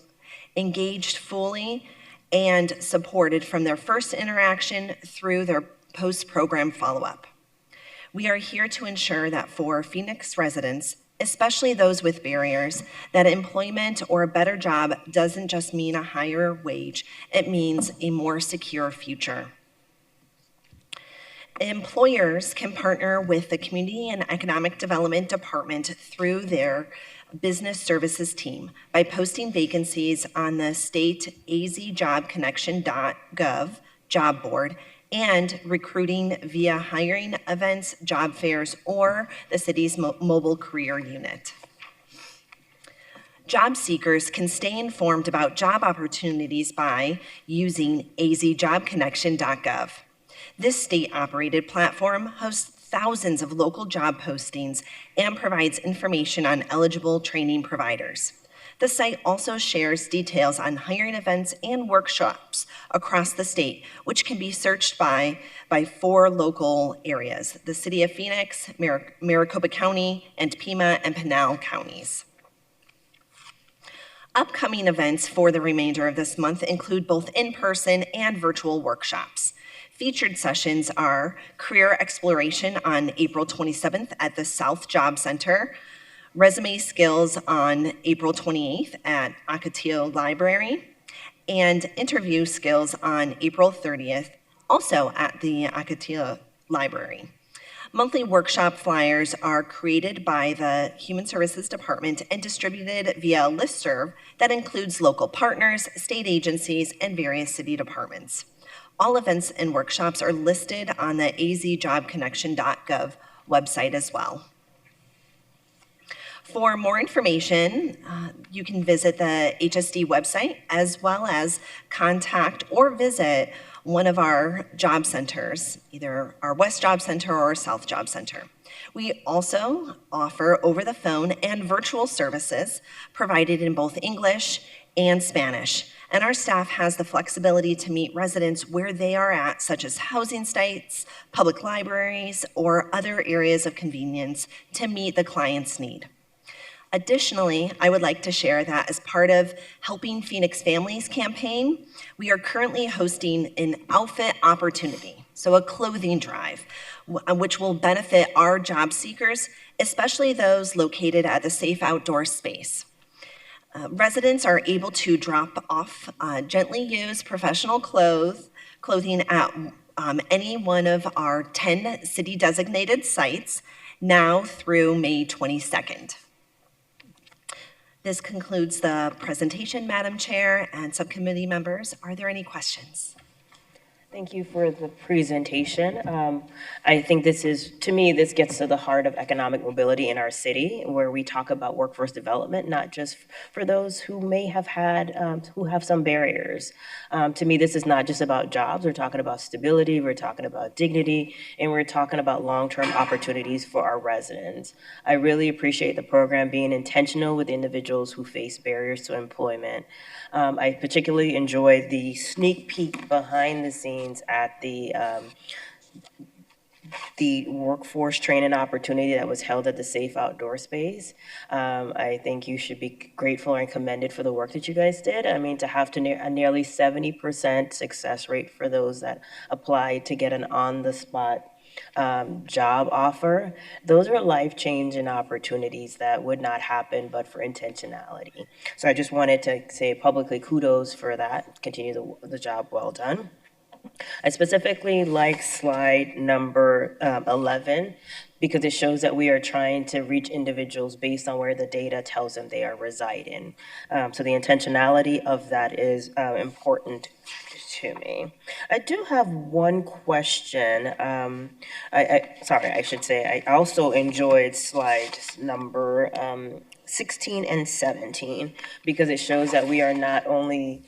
[SPEAKER 8] engaged fully and supported from their first interaction through their post-program follow-up. We are here to ensure that for Phoenix residents, especially those with barriers, that employment or a better job doesn't just mean a higher wage, it means a more secure future. Employers can partner with the Community and Economic Development Department through their business services team by posting vacancies on the state azjobconnection.gov job board and recruiting via hiring events, job fairs, or the city's mobile career unit. Job seekers can stay informed about job opportunities by using azjobconnection.gov. This state-operated platform hosts thousands of local job postings and provides information on eligible training providers. The site also shares details on hiring events and workshops across the state, which can be searched by 4 local areas: the City of Phoenix, Maricopa County, and Pima and Pinal counties. Upcoming events for the remainder of this month include both in-person and virtual workshops. Featured sessions are Career Exploration on April 27th at the South Job Center, Resume Skills on April 28th at Ocotillo Library, and Interview Skills on April 30th, also at the Ocotillo Library. Monthly workshop flyers are created by the Human Services Department and distributed via a listserv that includes local partners, state agencies, and various city departments. All events and workshops are listed on the azjobconnection.gov website as well. For more information, you can visit the HSD website as well as contact or visit one of our job centers, either our West Job Center or our South Job Center. We also offer over-the-phone and virtual services provided in both English and Spanish. And our staff has the flexibility to meet residents where they are at, such as housing sites, public libraries, or other areas of convenience to meet the client's need. Additionally, I would like to share that as part of Helping Phoenix Families campaign, we are currently hosting an outfit opportunity, so a clothing drive, which will benefit our job seekers, especially those located at the safe outdoor space. Residents are able to drop off gently used professional clothing at any one of our 10 city designated sites now through May 22nd. This concludes the presentation, Madam Chair and subcommittee members. Are there any questions?
[SPEAKER 1] Thank you for the presentation. I think to me, this gets to the heart of economic mobility in our city, where we talk about workforce development, not just for those who may have who have some barriers. To me, this is not just about jobs. We're talking about stability, we're talking about dignity, and we're talking about long-term opportunities for our residents. I really appreciate the program being intentional with individuals who face barriers to employment. I particularly enjoyed the sneak peek behind the scenes at the the workforce training opportunity that was held at the Safe Outdoor Space. I think you should be grateful and commended for the work that you guys did. I mean, to have a nearly 70% success rate for those that applied to get an on-the-spot job offer, those are life-changing opportunities that would not happen but for intentionality. So I just wanted to say publicly kudos for that. Continue the job well done. I specifically like slide number 11 because it shows that we are trying to reach individuals based on where the data tells them they are residing. So the intentionality of that is important to me. I do have one question. Sorry, I should say, I also enjoyed slides number 16 and 17 because it shows that we are not only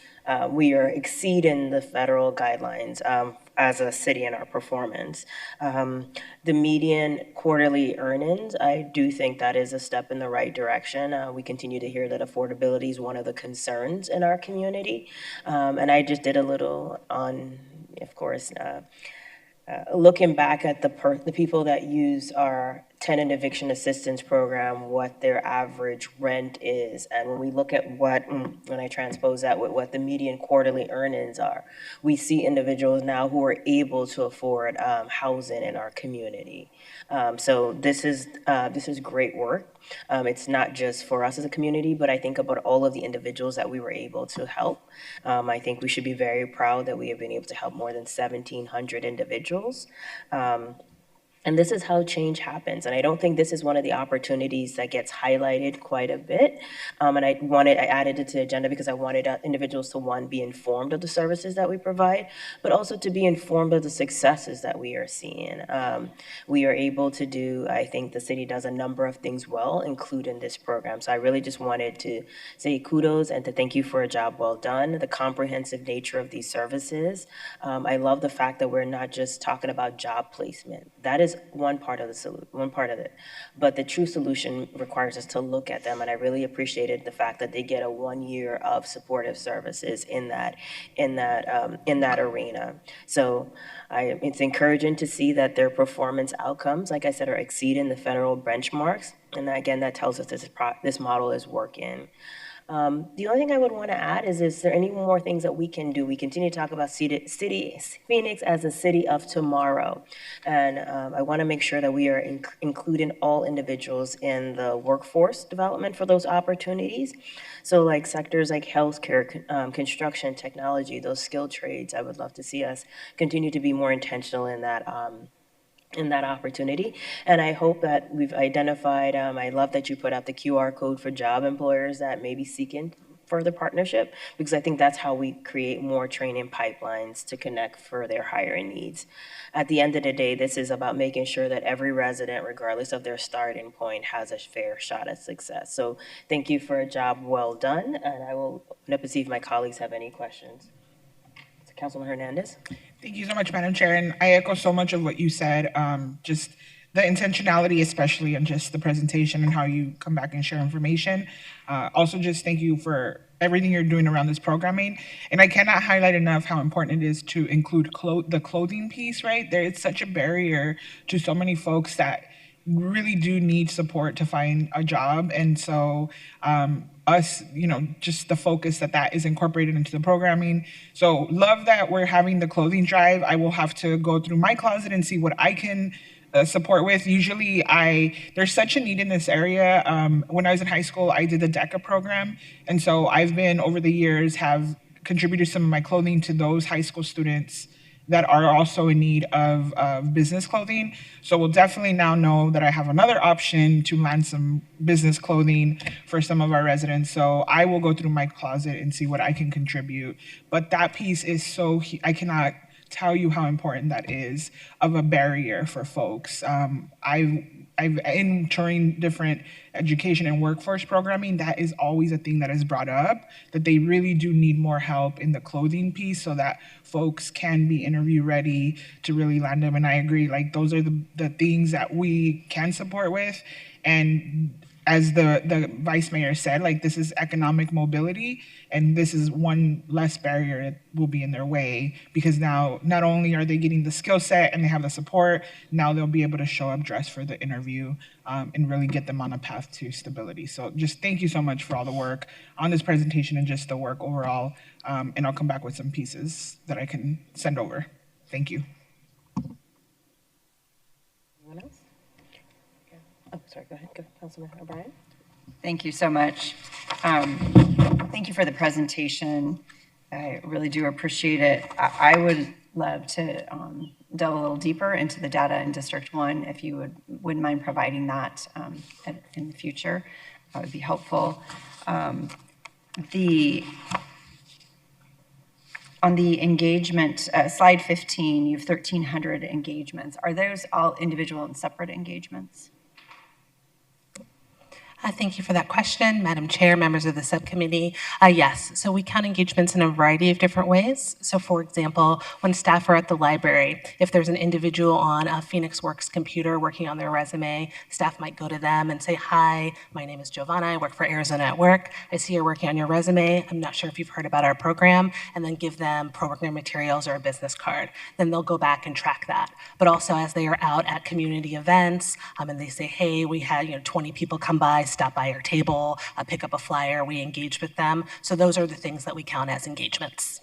[SPEAKER 1] we are exceeding the federal guidelines as a city in our performance. The median quarterly earnings, I do think that is a step in the right direction. We continue to hear that affordability is one of the concerns in our community. And I just did a little on, of course, looking back at the people that use our tenant eviction assistance program, what their average rent is. And when we look at when I transpose that with what the median quarterly earnings are, we see individuals now who are able to afford housing in our community. So this is great work. It's not just for us as a community, but I think about all of the individuals that we were able to help. I think we should be very proud that we have been able to help more than 1,700 individuals. And this is how change happens. And I don't think this is one of the opportunities that gets highlighted quite a bit. And I added it to the agenda because I wanted individuals to, one, be informed of the services that we provide, but also to be informed of the successes that we are seeing. We are able to do, I think the city does a number of things well, including this program. So I really just wanted to say kudos and to thank you for a job well done, the comprehensive nature of these services. I love the fact that we're not just talking about job placement. That is one part of it. But the true solution requires us to look at them, and I really appreciated the fact that they get a 1 year of supportive services in that arena. So it's encouraging to see that their performance outcomes, like I said, are exceeding the federal benchmarks, and again, that tells us this model is working. The only thing I would want to add is there any more things that we can do? We continue to talk about Phoenix as a city of tomorrow. And I want to make sure that we are including all individuals in the workforce development for those opportunities. So like sectors like healthcare, construction, technology, those skilled trades, I would love to see us continue to be more intentional in that opportunity. And I hope that we've identified, I love that you put out the QR code for job employers that may be seeking further partnership, because I think that's how we create more training pipelines to connect for their hiring needs. At the end of the day, this is about making sure that every resident, regardless of their starting point, has a fair shot at success. So thank you for a job well done, and I will open up and see if my colleagues have any questions. Councilman Hernandez.
[SPEAKER 5] Thank you so much, Madam Chair, and I echo so much of what you said, just the intentionality, especially, and just the presentation and how you come back and share information. Also, just thank you for everything you're doing around this programming. And I cannot highlight enough how important it is to include the clothing piece, right? There is such a barrier to so many folks that really do need support to find a job. And so us, just the focus that is incorporated into the programming. So love that we're having the clothing drive. I will have to go through my closet and see what I can support with. Usually there's such a need in this area. When I was in high school, I did the DECA program. And so I've been, over the years, have contributed some of my clothing to those high school students that are also in need of business clothing. So we'll definitely now know that I have another option to land some business clothing for some of our residents. So I will go through my closet and see what I can contribute. But that piece is I cannot tell you how important that is of a barrier for folks. During different education and workforce programming, that is always a thing that is brought up, that they really do need more help in the clothing piece so that folks can be interview ready to really land them. And I agree, those are the things that we can support with. And as the vice mayor said, like this is economic mobility, and this is one less barrier that will be in their way, because now not only are they getting the skill set and they have the support, now they'll be able to show up dressed for the interview and really get them on a path to stability. So just thank you so much for all the work on this presentation and just the work overall. And I'll come back with some pieces that I can send over. Thank you.
[SPEAKER 1] Anyone else? Oh, sorry, go ahead, Councilman O'Brien.
[SPEAKER 7] Thank you so much. Thank you for the presentation. I really do appreciate it. I would love to delve a little deeper into the data in District 1, if you wouldn't mind providing that in the future. That would be helpful. On the engagement, slide 15, you have 1,300 engagements. Are those all individual and separate engagements?
[SPEAKER 11] Thank you for that question, Madam Chair, members of the subcommittee. Yes, so we count engagements in a variety of different ways. So for example, when staff are at the library, if there's an individual on a Phoenix Works computer working on their resume, staff might go to them and say, hi, my name is Giovanna, I work for Arizona at Work. I see you're working on your resume. I'm not sure if you've heard about our program, and then give them program materials or a business card. Then they'll go back and track that. But also as they are out at community events, and they say, hey, we had 20 people come by, stop by our table, pick up a flyer, we engage with them. So those are the things that we count as engagements.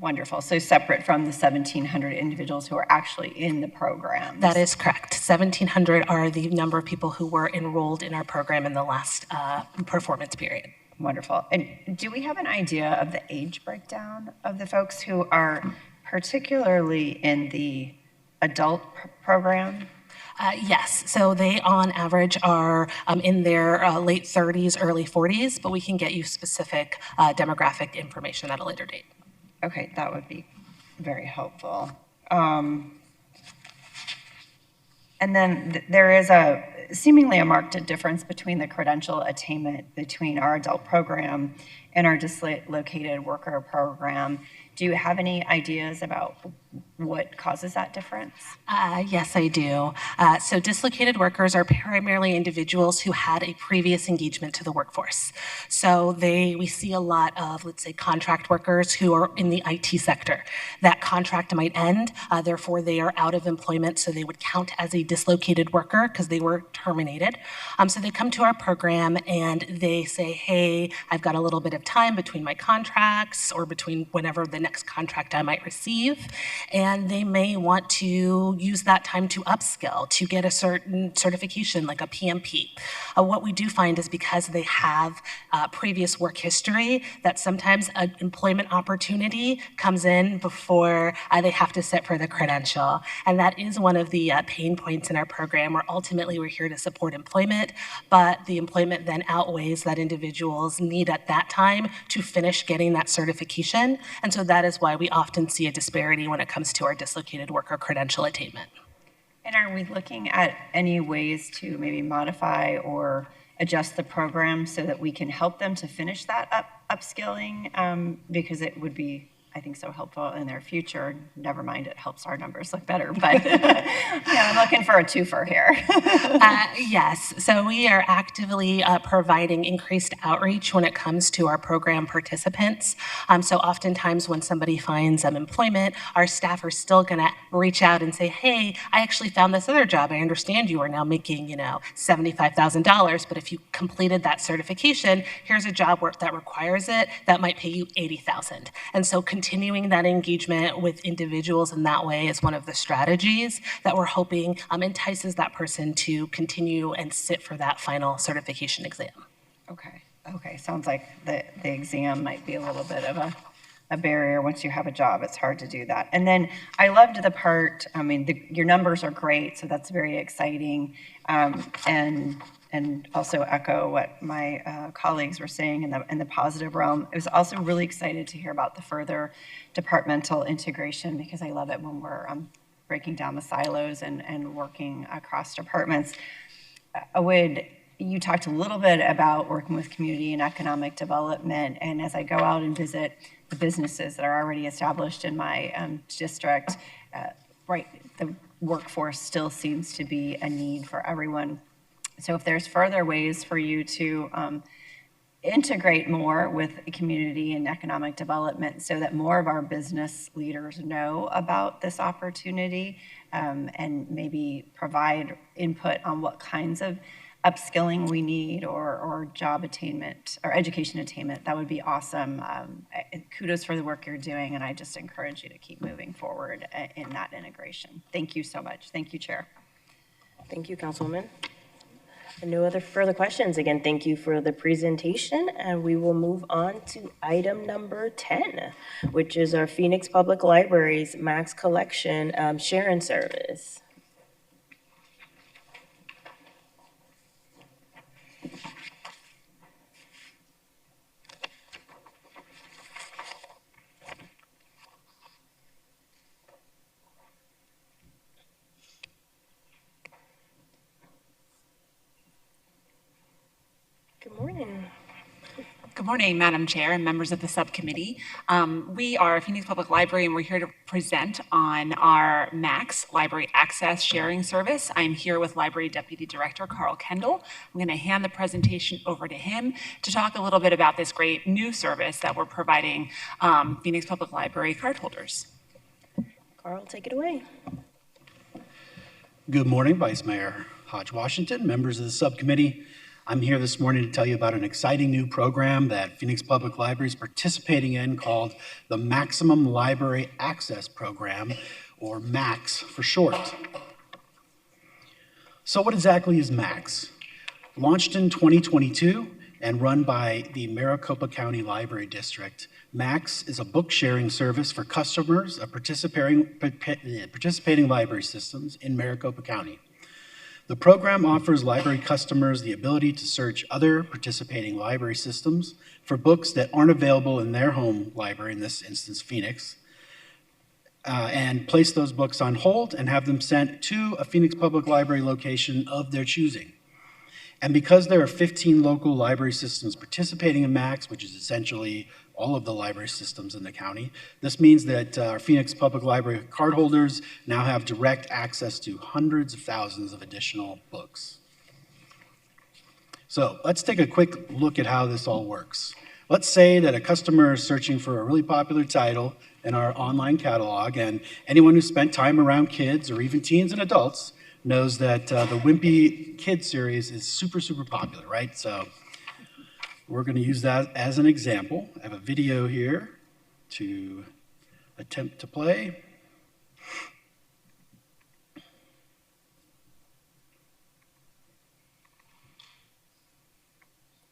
[SPEAKER 7] Wonderful. So separate from the 1,700 individuals who are actually in the program.
[SPEAKER 11] That is correct. 1,700 are the number of people who were enrolled in our program in the last performance period.
[SPEAKER 7] Wonderful. And do we have an idea of the age breakdown of the folks who are particularly in the adult program?
[SPEAKER 11] Yes, so they on average are in their late 30s, early 40s, but we can get you specific demographic information at a later date.
[SPEAKER 7] Okay, that would be very helpful. And then there is seemingly a marked difference between the credential attainment between our adult program and our dislocated worker program. Do you have any ideas about what causes that difference?
[SPEAKER 11] Yes, I do. So dislocated workers are primarily individuals who had a previous engagement to the workforce. So we see a lot of, let's say, contract workers who are in the IT sector. That contract might end, therefore they are out of employment, so they would count as a dislocated worker because they were terminated. So they come to our program and they say, hey, I've got a little bit of time between my contracts or between whenever the next contract I might receive. And they may want to use that time to upskill, to get a certain certification like a PMP. What we do find is because they have previous work history, that sometimes an employment opportunity comes in before they have to sit for the credential. And that is one of the pain points in our program, where ultimately we're here to support employment, but the employment then outweighs that individual's need at that time to finish getting that certification. And so that is why we often see a disparity when it comes to our dislocated worker credential attainment.
[SPEAKER 7] And are we looking at any ways to maybe modify or adjust the program so that we can help them to finish that upskilling? Because it would be, I think, so helpful in their future. Never mind, it helps our numbers look better, but I'm looking for a twofer here.
[SPEAKER 11] Yes, so we are actively providing increased outreach when it comes to our program participants. So oftentimes when somebody finds employment, our staff are still gonna reach out and say, hey, I actually found this other job. I understand you are now making, $75,000, but if you completed that certification, here's a job that requires it, that might pay you $80,000. And so continuing that engagement with individuals in that way is one of the strategies that we're hoping entices that person to continue and sit for that final certification exam.
[SPEAKER 7] Okay, sounds like the exam might be a little bit of a barrier. Once you have a job, it's hard to do that. And then I loved the part, your numbers are great, so that's very exciting. And also echo what my colleagues were saying in the positive realm. I was also really excited to hear about the further departmental integration, because I love it when we're breaking down the silos and working across departments. You talked a little bit about working with community and economic development, and as I go out and visit the businesses that are already established in my district, the workforce still seems to be a need for everyone. So if there's further ways for you to integrate more with community and economic development so that more of our business leaders know about this opportunity, and maybe provide input on what kinds of upskilling we need or job attainment or education attainment, that would be awesome. Kudos for the work you're doing, and I just encourage you to keep moving forward in that integration. Thank you so much. Thank you, Chair.
[SPEAKER 1] Thank you, Councilwoman. And no other further questions. Again, thank you for the presentation, and we will move on to item number 10, which is our Phoenix Public Library's Max Collection sharing service. Good morning.
[SPEAKER 16] Good morning, Madam Chair and members of the subcommittee. We are Phoenix Public Library, and we're here to present on our MAX Library Access Sharing Service. I'm here with Library Deputy Director Carl Kendall. I'm going to hand the presentation over to him to talk a little bit about this great new service that we're providing Phoenix Public Library cardholders.
[SPEAKER 1] Carl, take it away.
[SPEAKER 17] Good morning, Vice Mayor Hodge Washington, members of the subcommittee. I'm here this morning to tell you about an exciting new program that Phoenix Public Library is participating in called the Maximum Library Access Program, or MAX for short. So what exactly is MAX? Launched in 2022 and run by the Maricopa County Library District, MAX is a book sharing service for customers of participating library systems in Maricopa County. The program offers library customers the ability to search other participating library systems for books that aren't available in their home library, in this instance Phoenix, and place those books on hold and have them sent to a Phoenix Public Library location of their choosing. And because there are 15 local library systems participating in MAX, which is essentially all of the library systems in the county, this means that our Phoenix Public Library cardholders now have direct access to hundreds of thousands of additional books. So let's take a quick look at how this all works. Let's say that a customer is searching for a really popular title in our online catalog, and anyone who spent time around kids or even teens and adults knows that the Wimpy Kid series is super, super popular, right? So we're going to use that as an example. I have a video here to attempt to play.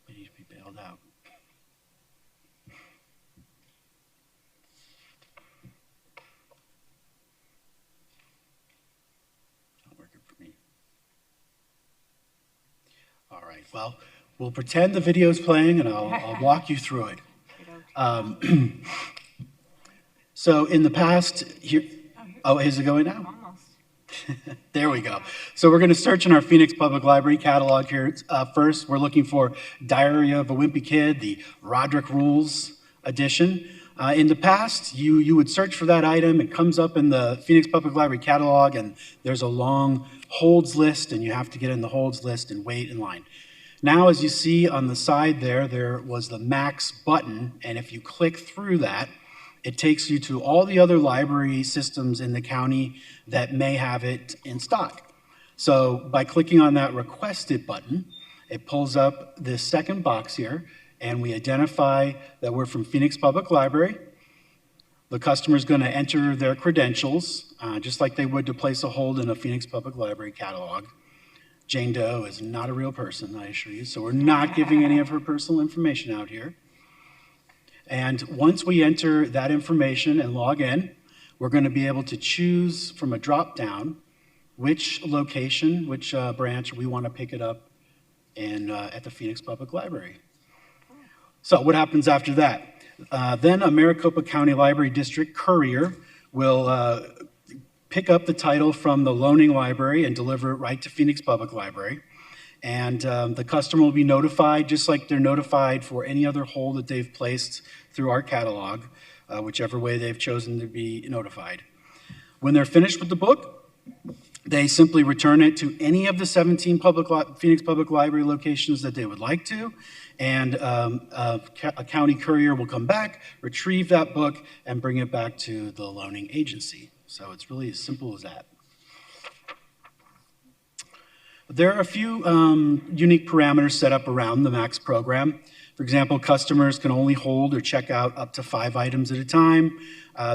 [SPEAKER 17] We need to be bailed out. Not working for me. All right, well, we'll pretend the video's playing, and I'll walk you through it. So in the past, here, oh, is it going now? There we go. So we're going to search in our Phoenix Public Library catalog here. First, we're looking for Diary of a Wimpy Kid, the Roderick Rules edition. In the past, you would search for that item. It comes up in the Phoenix Public Library catalog, and there's a long holds list, and you have to get in the holds list and wait in line. Now, as you see on the side there was the MAX button, and if you click through that, it takes you to all the other library systems in the county that may have it in stock. So by clicking on that requested button, it pulls up this second box here, and we identify that we're from Phoenix Public Library. The customer's going to enter their credentials, just like they would to place a hold in a Phoenix Public Library catalog. Jane Doe is not a real person, I assure you, so we're not giving any of her personal information out here. And once we enter that information and log in, we're going to be able to choose from a drop-down which location, which branch we want to pick it up in, at the Phoenix Public Library. So what happens after that? Then a Maricopa County Library District courier will pick up the title from the loaning library and deliver it right to Phoenix Public Library. And the customer will be notified, just like they're notified for any other hold that they've placed through our catalog, whichever way they've chosen to be notified. When they're finished with the book, They simply return it to any of the 17 Phoenix Public Library locations that they would like to, and a county courier will come back, retrieve that book, and bring it back to the loaning agency. So it's really as simple as that. There are a few unique parameters set up around the MAX program. For example, customers can only hold or check out up to 5 items at a time.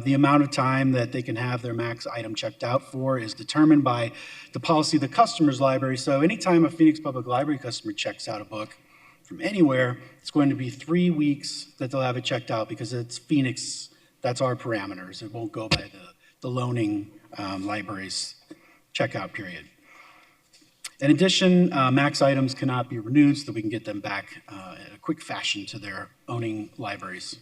[SPEAKER 17] The amount of time that they can have their max item checked out for is determined by the policy of the customer's library. So anytime a Phoenix Public Library customer checks out a book from anywhere, it's going to be 3 weeks that they'll have it checked out because it's Phoenix, that's our parameters. It won't go by the loaning library's checkout period. In addition, max items cannot be renewed so that we can get them back in a quick fashion to their owning libraries.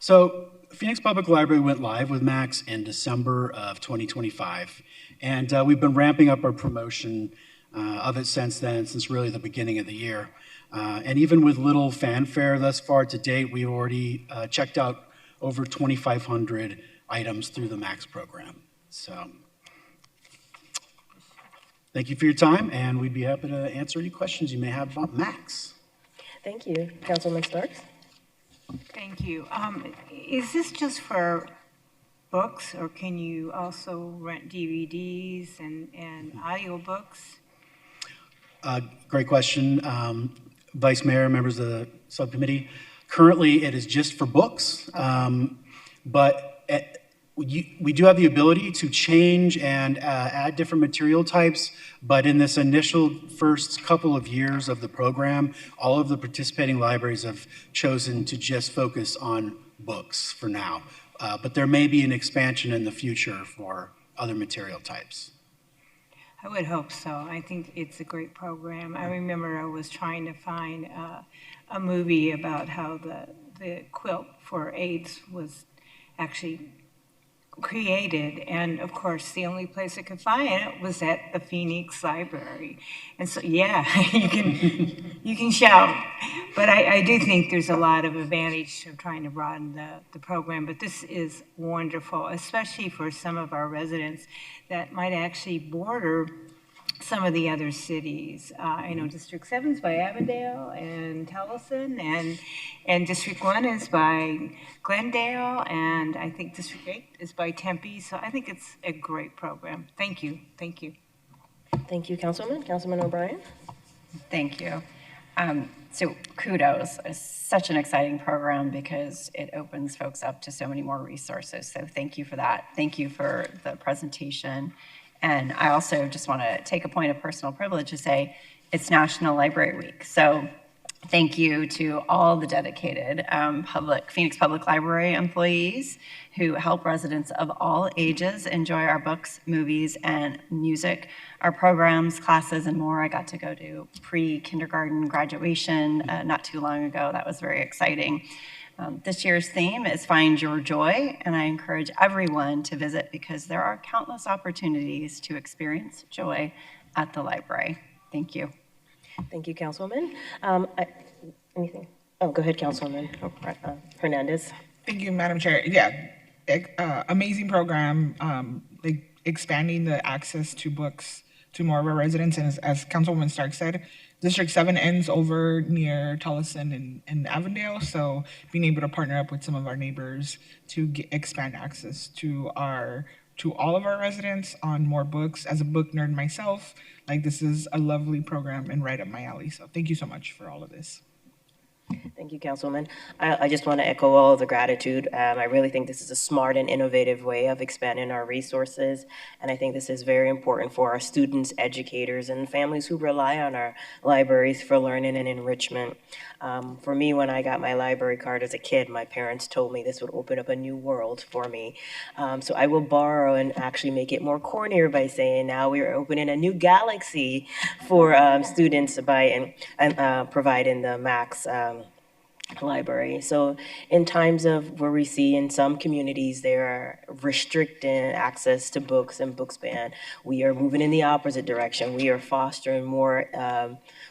[SPEAKER 17] So Phoenix Public Library went live with Max in December of 2025, and we've been ramping up our promotion of it since then, since really the beginning of the year. And even with little fanfare thus far to date, we've already checked out over 2,500 items through the Max program. So thank you for your time, and we'd be happy to answer any questions you may have about Max.
[SPEAKER 1] Thank you. Councilman Starks?
[SPEAKER 18] Thank you. Is this just for books, or can you also rent DVDs and audiobooks?
[SPEAKER 17] Great question. Vice Mayor, members of the subcommittee. Currently, it is just for books, but we do have the ability to change and add different material types, but in this initial first couple of years of the program, all of the participating libraries have chosen to just focus on books for now. But there may be an expansion in the future for other material types.
[SPEAKER 18] I would hope so. I think it's a great program. I remember I was trying to find a movie about how the quilt for AIDS was actually created, and of course the only place I could find it was at the Phoenix Library. And so yeah, you can shout, but I do think there's a lot of advantage to trying to broaden the program. But this is wonderful, especially for some of our residents that might actually border some of the other cities. I know District 7 is by Avondale and Towson, and District 1 is by Glendale, and I think District 8 is by Tempe. So I think it's a great program. Thank you. Thank you.
[SPEAKER 1] Thank you, Councilman. Councilman O'Brien?
[SPEAKER 7] Thank you. So kudos. It's such an exciting program because it opens folks up to so many more resources. So thank you for that. Thank you for the presentation. And I also just want to take a point of personal privilege to say it's National Library Week. So thank you to all the dedicated Phoenix Public Library employees who help residents of all ages enjoy our books, movies, and music, our programs, classes, and more. I got to go to pre-kindergarten graduation not too long ago. That was very exciting. This year's theme is Find Your Joy, and I encourage everyone to visit because there are countless opportunities to experience joy at the library. Thank you.
[SPEAKER 1] Thank you, Councilwoman. Anything? Oh, go ahead, Councilwoman Hernandez.
[SPEAKER 5] Thank you, Madam Chair. Yeah, amazing program, like expanding the access to books to more of our residents. And as Councilwoman Stark said, District 7 ends over near Towson and Avondale, so being able to partner up with some of our neighbors to expand access to all of our residents on more books. As a book nerd myself, like this is a lovely program and right up my alley. So thank you so much for all of this.
[SPEAKER 1] Thank you, Councilwoman. I just want to echo all the gratitude. I really think this is a smart and innovative way of expanding our resources, and I think this is very important for our students, educators, and families who rely on our libraries for learning and enrichment. For me, when I got my library card as a kid, my parents told me this would open up a new world for me. So I will borrow and actually make it more cornier by saying now we are opening a new galaxy for students by providing the Max library. So in times of where we see in some communities they are restricting access to books and books ban, we are moving in the opposite direction. We are fostering more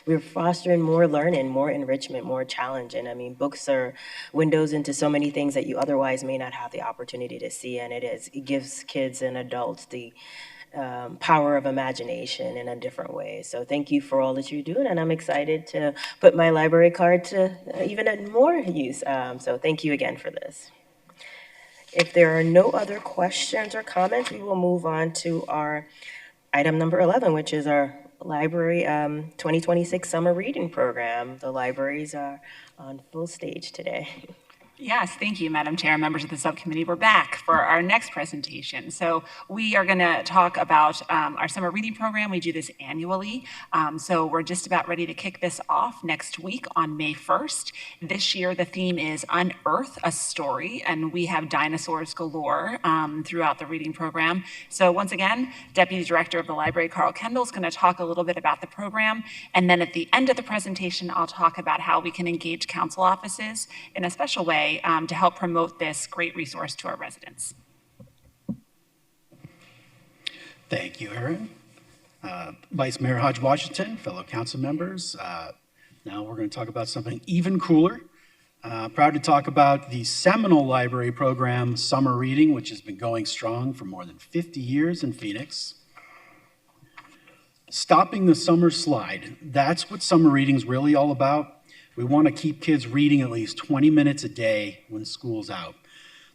[SPEAKER 1] learning, more enrichment, more challenging. I mean, books are windows into so many things that you otherwise may not have the opportunity to see, and it gives kids and adults the power of imagination in a different way. So thank you for all that you're doing, and I'm excited to put my library card to even more use. So thank you again for this. If there are no other questions or comments, we will move on to our item number 11, which is our library 2026 summer reading program. The libraries are on full stage today.
[SPEAKER 16] Yes, thank you, Madam Chair, members of the subcommittee. We're back for our next presentation. So we are going to talk about our summer reading program. We do this annually. So we're just about ready to kick this off next week on May 1st. This year, the theme is Unearth a Story, and we have dinosaurs galore throughout the reading program. So once again, Deputy Director of the Library, Carl Kendall, is going to talk a little bit about the program. And then at the end of the presentation, I'll talk about how we can engage council offices in a special way to help promote this great resource to our residents.
[SPEAKER 17] Thank you, Erin. Vice Mayor Hodge Washington, fellow council members. Now we're going to talk about something even cooler. Proud to talk about the seminal library program, Summer Reading, which has been going strong for more than 50 years in Phoenix. Stopping the summer slide, that's what summer reading's really all about. We want to keep kids reading at least 20 minutes a day when school's out.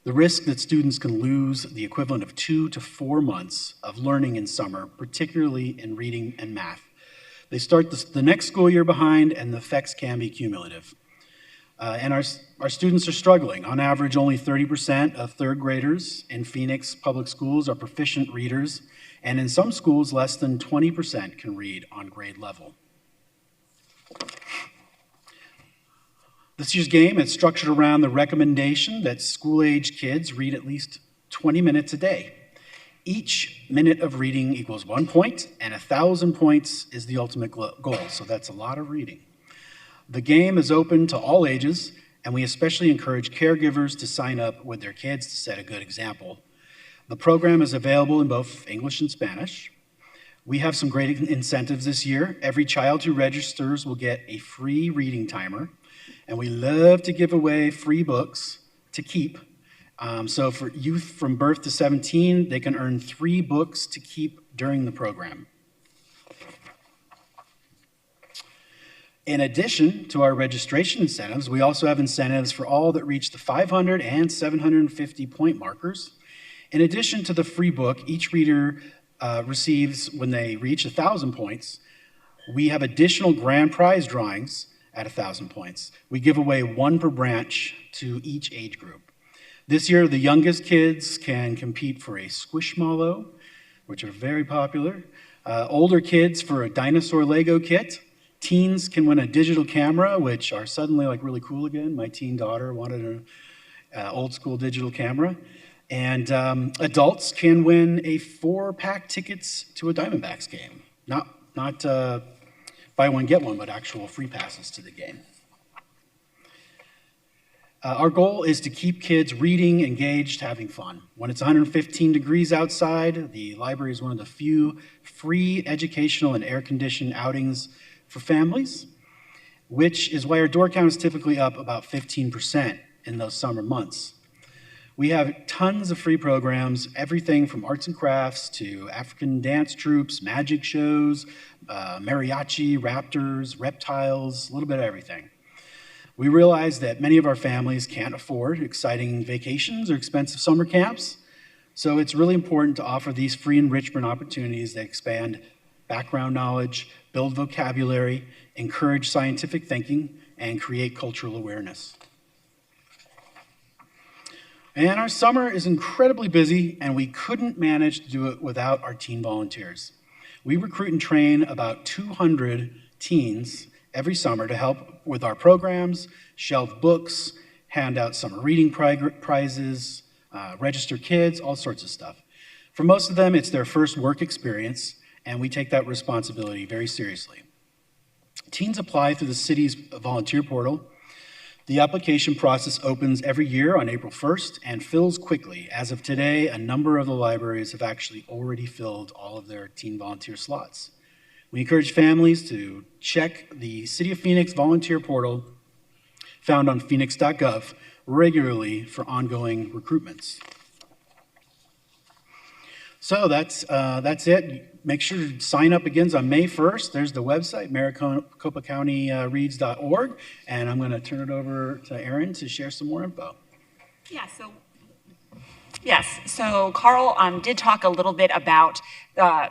[SPEAKER 17] The risk that students can lose the equivalent of 2 to 4 months of learning in summer, particularly in reading and math. They start the next school year behind, and the effects can be cumulative. And our students are struggling. On average, only 30% of third graders in Phoenix public schools are proficient readers, and in some schools, less than 20% can read on grade level. This year's game is structured around the recommendation that school-age kids read at least 20 minutes a day. Each minute of reading equals 1 point, and 1,000 points is the ultimate goal, so that's a lot of reading. The game is open to all ages, and we especially encourage caregivers to sign up with their kids to set a good example. The program is available in both English and Spanish. We have some great incentives this year. Every child who registers will get a free reading timer. And we love to give away free books to keep. So for youth from birth to 17, they can earn 3 books to keep during the program. In addition to our registration incentives, we also have incentives for all that reach the 500 and 750 point markers. In addition to the free book each reader receives when they reach 1,000 points, we have additional grand prize drawings at 1,000 points. We give away 1 per branch to each age group. This year, the youngest kids can compete for a Squishmallow, which are very popular. Older kids for a dinosaur Lego kit. Teens can win a digital camera, which are suddenly like really cool again. My teen daughter wanted an old school digital camera. And adults can win a 4-pack tickets to a Diamondbacks game. Not buy one, get one, but actual free passes to the game. Our goal is to keep kids reading, engaged, having fun. When it's 115 degrees outside, the library is one of the few free educational and air-conditioned outings for families, which is why our door count is typically up about 15% in those summer months. We have tons of free programs, everything from arts and crafts to African dance troupes, magic shows, mariachi, raptors, reptiles, a little bit of everything. We realize that many of our families can't afford exciting vacations or expensive summer camps, so it's really important to offer these free enrichment opportunities that expand background knowledge, build vocabulary, encourage scientific thinking, and create cultural awareness. And our summer is incredibly busy, and we couldn't manage to do it without our teen volunteers. We recruit and train about 200 teens every summer to help with our programs, shelve books, hand out summer reading prizes, register kids, all sorts of stuff. For most of them, it's their first work experience, and we take that responsibility very seriously. Teens apply through the city's volunteer portal. The application process opens every year on April 1st and fills quickly. As of today, a number of the libraries have actually already filled all of their teen volunteer slots. We encourage families to check the City of Phoenix volunteer portal found on phoenix.gov regularly for ongoing recruitments. So that's it. Make sure to sign up again on May 1st. There's the website, maricopacountyreads.org. And I'm going to turn it over to Erin to share some more info.
[SPEAKER 16] So Carl did talk a little bit about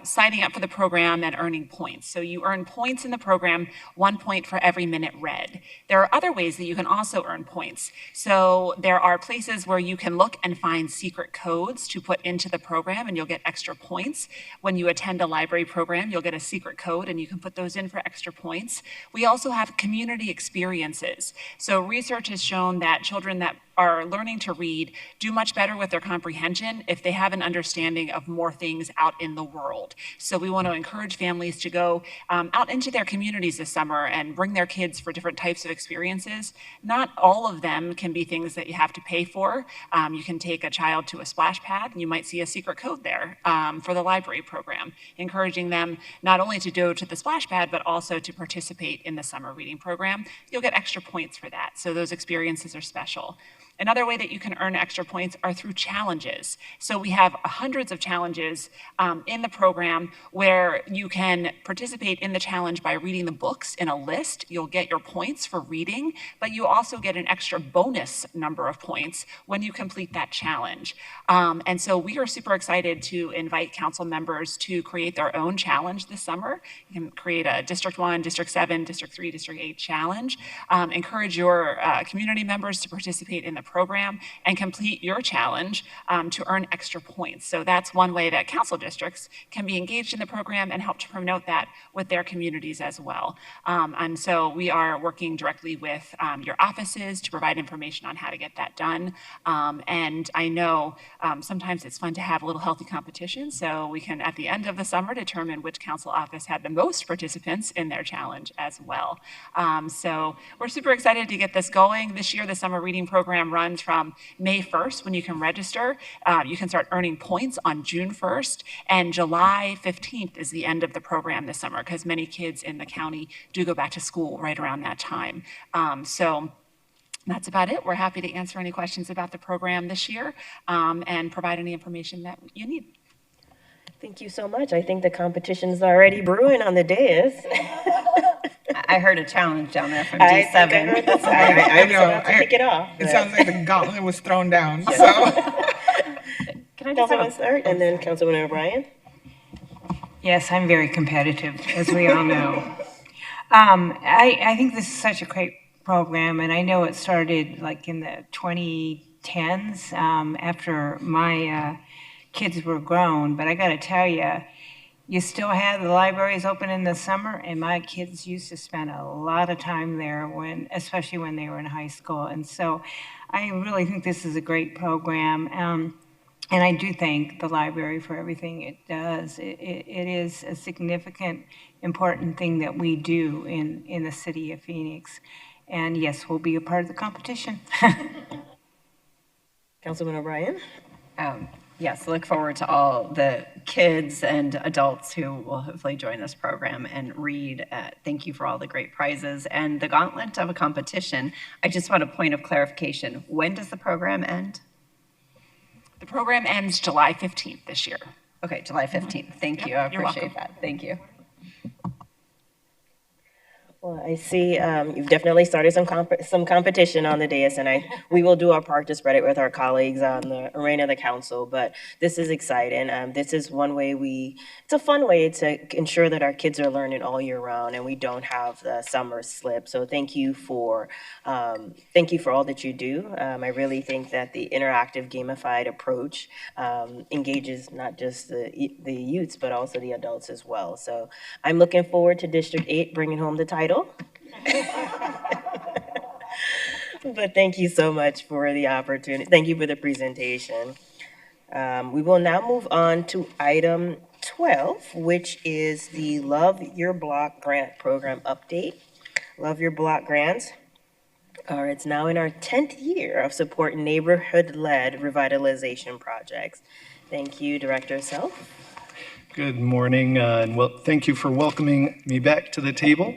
[SPEAKER 16] signing up for the program and earning points. So you earn points in the program, 1 point for every minute read. There are other ways that you can also earn points. So there are places where you can look and find secret codes to put into the program, and you'll get extra points. When you attend a library program, you'll get a secret code, and you can put those in for extra points. We also have community experiences. So research has shown that children that are learning to read do much better with their comprehension if they have an understanding of more things out in the world. So we want to encourage families to go out into their communities this summer and bring their kids for different types of experiences. Not all of them can be things that you have to pay for. You can take a child to a splash pad, and you might see a secret code there for the library program, encouraging them not only to go to the splash pad, but also to participate in the summer reading program. You'll get extra points for that. So those experiences are special. Another way that you can earn extra points are through challenges. So we have hundreds of challenges in the program where you can participate in the challenge by reading the books in a list. You'll get your points for reading, but you also get an extra bonus number of points when you complete that challenge. And so we are super excited to invite council members to create their own challenge this summer. You can create a District 1, District 7, District 3, District 8 challenge. Encourage your community members to participate in the program and complete your challenge to earn extra points. So that's one way that council districts can be engaged in the program and help to promote that with their communities as well. And so we are working directly with your offices to provide information on how to get that done. And I know sometimes it's fun to have a little healthy competition, so we can, at the end of the summer, determine which council office had the most participants in their challenge as well. So we're super excited to get this going. This year, the summer reading program runs from May 1st when you can register. You can start earning points on June 1st, and July 15th is the end of the program this summer because many kids in the county do go back to school right around that time. So that's about it. We're happy to answer any questions about the program this year and provide any information that you need.
[SPEAKER 1] Thank you so much. I think the competition's already brewing on the dais.
[SPEAKER 7] I heard a challenge down there from
[SPEAKER 1] I
[SPEAKER 7] D7.
[SPEAKER 1] think I heard this. I was about to kick it off.
[SPEAKER 5] It sounds like the gauntlet was thrown down. So.
[SPEAKER 7] Can I just
[SPEAKER 1] Councilman start, and then Councilman O'Brien?
[SPEAKER 18] Yes, I'm very competitive, as we all know. I think this is such a great program, and I know it started like in the 2010s after my kids were grown, but I got to tell you, you still have the libraries open in the summer, and my kids used to spend a lot of time there, especially when they were in high school. And so I really think this is a great program. And I do thank the library for everything it does. It is a significant, important thing that we do in the city of Phoenix. And yes, we'll be a part of the competition.
[SPEAKER 1] Councilman O'Brien?
[SPEAKER 7] Yes, look forward to all the kids and adults who will hopefully join this program and read. Thank you for all the great prizes and the gauntlet of a competition. I just want a point of clarification. When does the program end?
[SPEAKER 16] The program ends July 15th this year.
[SPEAKER 7] Okay, July 15th. Thank you. I
[SPEAKER 16] You're
[SPEAKER 7] appreciate
[SPEAKER 16] welcome.
[SPEAKER 7] that. Thank you.
[SPEAKER 1] Well, I see you've definitely started some competition on the dais, and we will do our part to spread it with our colleagues on the arena of the council, but this is exciting. This is one way it's a fun way to ensure that our kids are learning all year round and we don't have the summer slip. So thank you for all that you do. I really think that the interactive gamified approach engages not just the youths, but also the adults as well. So I'm looking forward to District 8 bringing home the title. But thank you so much for the opportunity. Thank you for the presentation. We will now move on to item 12, which is the Love Your Block Grant Program update. Love Your Block grants. It's now in our 10th year of supporting neighborhood-led revitalization projects. Thank you, Director Self.
[SPEAKER 6] Good morning, and thank you for welcoming me back to the table.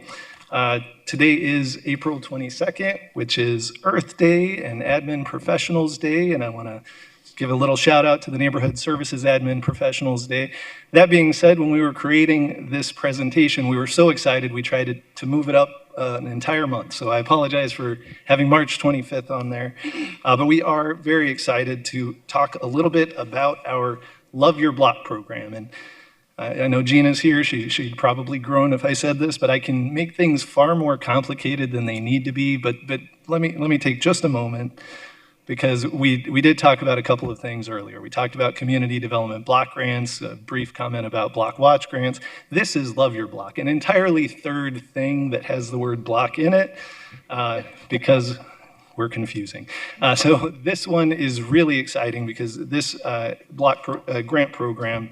[SPEAKER 6] Today is April 22nd, which is Earth Day and Admin Professionals Day, and I want to give a little shout out to the Neighborhood Services Admin Professionals Day. That being said, when we were creating this presentation, we were so excited we tried to move it up an entire month. So I apologize for having March 25th on there. But we are very excited to talk a little bit about our Love Your Block program. And I know Gina's here. She'd probably groan if I said this, but I can make things far more complicated than they need to be. But let me take just a moment, because we did talk about a couple of things earlier. We talked about community development block grants, a brief comment about block watch grants. This is Love Your Block, an entirely third thing that has the word block in it, because we're confusing. So this one is really exciting because this grant program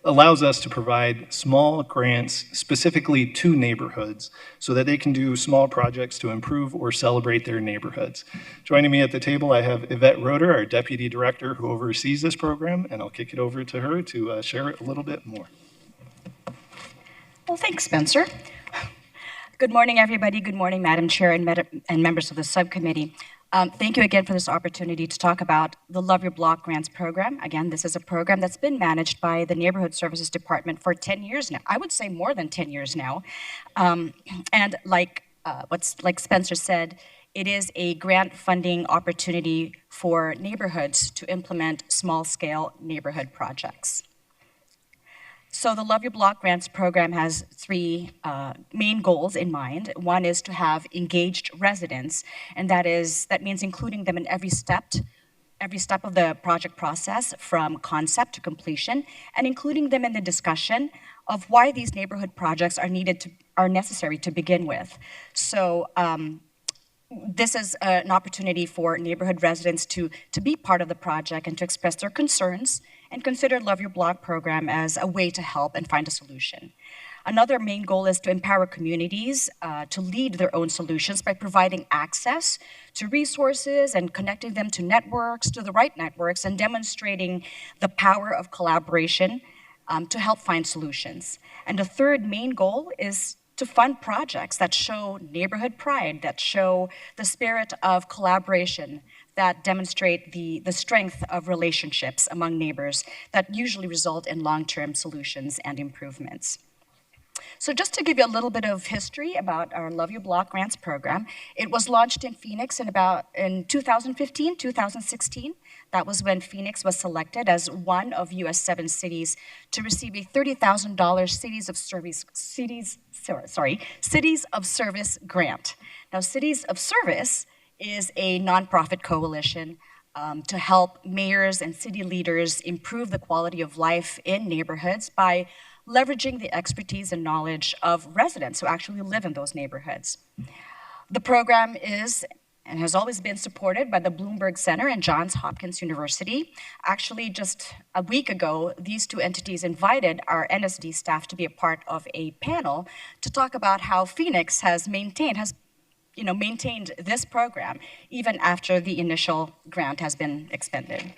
[SPEAKER 6] allows us to provide small grants specifically to neighborhoods so that they can do small projects to improve or celebrate their neighborhoods. Joining me at the table, I have Yvette Roeder, our Deputy Director who oversees this program, and I'll kick it over to her to share it a little bit more.
[SPEAKER 19] Well, thanks, Spencer. Good morning, everybody. Good morning, Madam Chair and members of the subcommittee. Thank you again for this opportunity to talk about the Love Your Block Grants program. Again, this is a program that's been managed by the Neighborhood Services Department for 10 years now. I would say more than 10 years now. And like Spencer said, it is a grant funding opportunity for neighborhoods to implement small-scale neighborhood projects. So the Love Your Block Grants program has three main goals in mind. One is to have engaged residents, and that means including them in every step of the project process, from concept to completion, and including them in the discussion of why these neighborhood projects are necessary to begin with. So this is an opportunity for neighborhood residents to be part of the project and to express their concerns, and consider Love Your Block program as a way to help and find a solution. Another main goal is to empower communities to lead their own solutions by providing access to resources and connecting them to networks, to the right networks, and demonstrating the power of collaboration to help find solutions. And the third main goal is to fund projects that show neighborhood pride, that show the spirit of collaboration, that demonstrate the strength of relationships among neighbors that usually result in long-term solutions and improvements. So just to give you a little bit of history about our Love Your Block Grants program, it was launched in Phoenix in 2015, 2016. That was when Phoenix was selected as one of US 7 cities to receive a $30,000 Cities of Service grant. Now, Cities of Service is a nonprofit coalition to help mayors and city leaders improve the quality of life in neighborhoods by leveraging the expertise and knowledge of residents who actually live in those neighborhoods. The program is and has always been supported by the Bloomberg Center and Johns Hopkins University. Actually, just a week ago, these two entities invited our NSD staff to be a part of a panel to talk about how Phoenix has maintained this program even after the initial grant has been expended.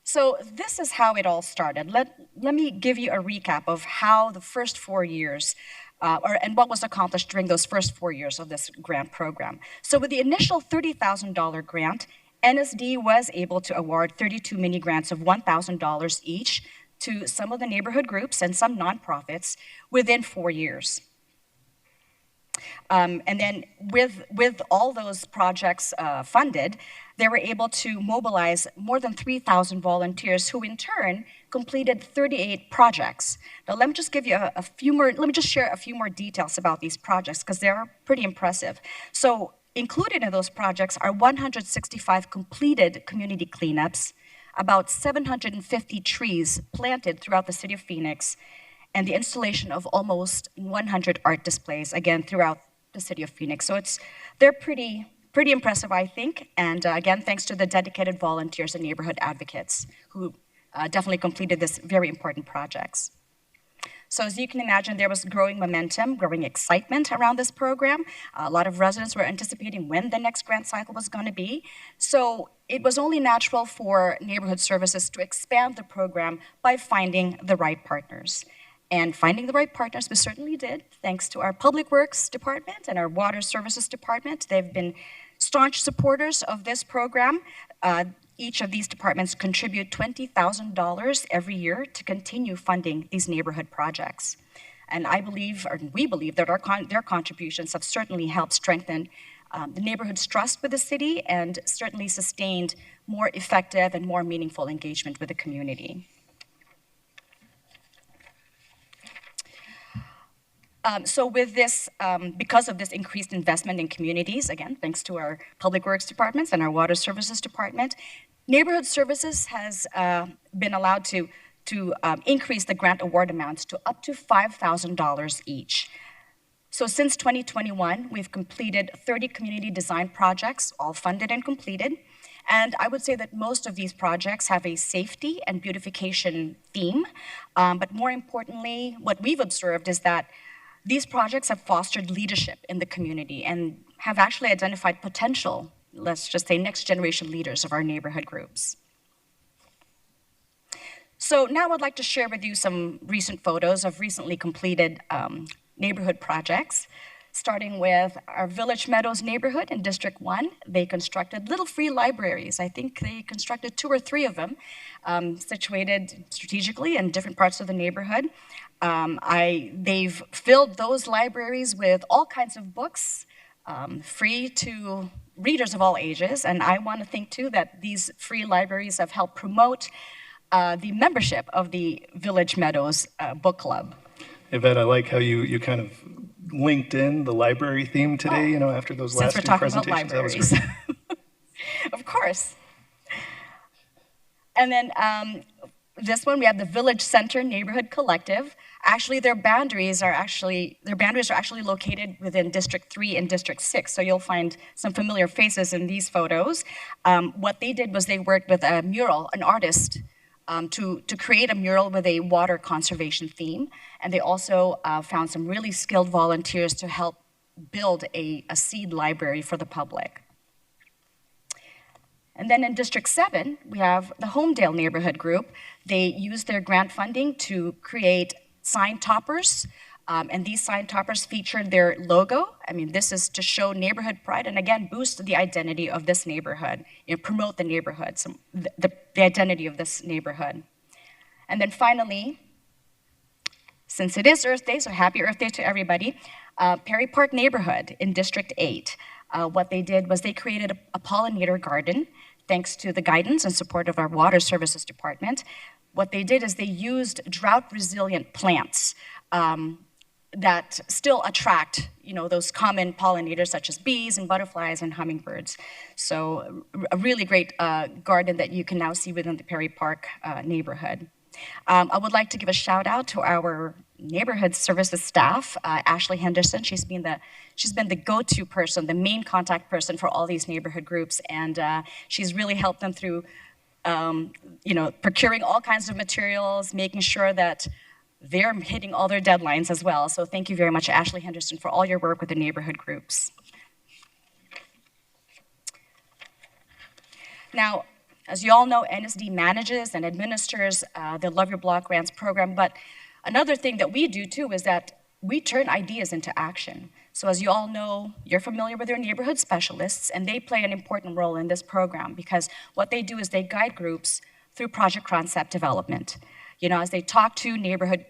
[SPEAKER 19] So this is how it all started. Let me give you a recap of how the first 4 years and what was accomplished during those first 4 years of this grant program. So with the initial $30,000 grant, NSD was able to award 32 mini grants of $1,000 each to some of the neighborhood groups and some nonprofits within 4 years. And then with all those projects funded, they were able to mobilize more than 3,000 volunteers who in turn completed 38 projects. Now let me just give you let me just share a few more details about these projects because they're pretty impressive. So included in those projects are 165 completed community cleanups, about 750 trees planted throughout the city of Phoenix, and the installation of almost 100 art displays, again, throughout the city of Phoenix. So they're pretty impressive, I think. And again, thanks to the dedicated volunteers and neighborhood advocates who definitely completed this very important projects. So as you can imagine, there was growing momentum, growing excitement around this program. A lot of residents were anticipating when the next grant cycle was going to be. So it was only natural for neighborhood services to expand the program by finding the right partners. And finding the right partners, we certainly did, thanks to our Public Works Department and our Water Services Department. They've been Staunch supporters of this program, each of these departments contribute $20,000 every year to continue funding these neighborhood projects. And I believe, or we believe, that their contributions have certainly helped strengthen the neighborhood's trust with the city and certainly sustained more effective and more meaningful engagement with the community. So with this, because of this increased investment in communities, again, thanks to our Public Works departments and our Water Services department, Neighborhood Services has been allowed to increase the grant award amounts to up to $5,000 each. So since 2021, we've completed 30 community design projects, all funded and completed. And I would say that most of these projects have a safety and beautification theme. But more importantly, what we've observed is that these projects have fostered leadership in the community and have actually identified potential, let's just say, next generation leaders of our neighborhood groups. So now I'd like to share with you some recent photos of recently completed neighborhood projects, starting with our Village Meadows neighborhood in District 1. They constructed little free libraries. I think they constructed 2 or 3 of them, situated strategically in different parts of the neighborhood. They've filled those libraries with all kinds of books, free to readers of all ages. And I want to think, too, that these free libraries have helped promote the membership of the Village Meadows Book Club.
[SPEAKER 6] Yvette, I like how you kind of linked in the library theme today, you know, after those last two presentations. That was great.
[SPEAKER 19] Of course. And then this one, we have the Village Center Neighborhood Collective. Actually, their boundaries are actually located within District 3 and District 6, so you'll find some familiar faces in these photos. What they did was they worked with a mural, an artist, to create a mural with a water conservation theme, and they also found some really skilled volunteers to help build a seed library for the public. And then in District 7, we have the Homedale Neighborhood Group. They used their grant funding to create sign toppers, and these sign toppers featured their logo. I mean, this is to show neighborhood pride and, again, boost the identity of this neighborhood, promote the neighborhood, the identity of this neighborhood. And then finally, since it is Earth Day, so happy Earth Day to everybody, Perry Park Neighborhood in District 8. What they did was they created a pollinator garden, thanks to the guidance and support of our Water Services department. What they did is they used drought-resilient plants that still attract, those common pollinators such as bees and butterflies and hummingbirds. So a really great garden that you can now see within the Perry Park neighborhood. I would like to give a shout out to our neighborhood services staff, Ashley Henderson. She's been the go-to person, the main contact person for all these neighborhood groups, and she's really helped them through, procuring all kinds of materials, making sure that they're hitting all their deadlines as well. So thank you very much, Ashley Henderson, for all your work with the neighborhood groups. Now, as you all know, NSD manages and administers the Love Your Block Grants program, but another thing that we do too is that we turn ideas into action. So as you all know, you're familiar with your neighborhood specialists, and they play an important role in this program because what they do is they guide groups through project concept development. As they talk to neighborhood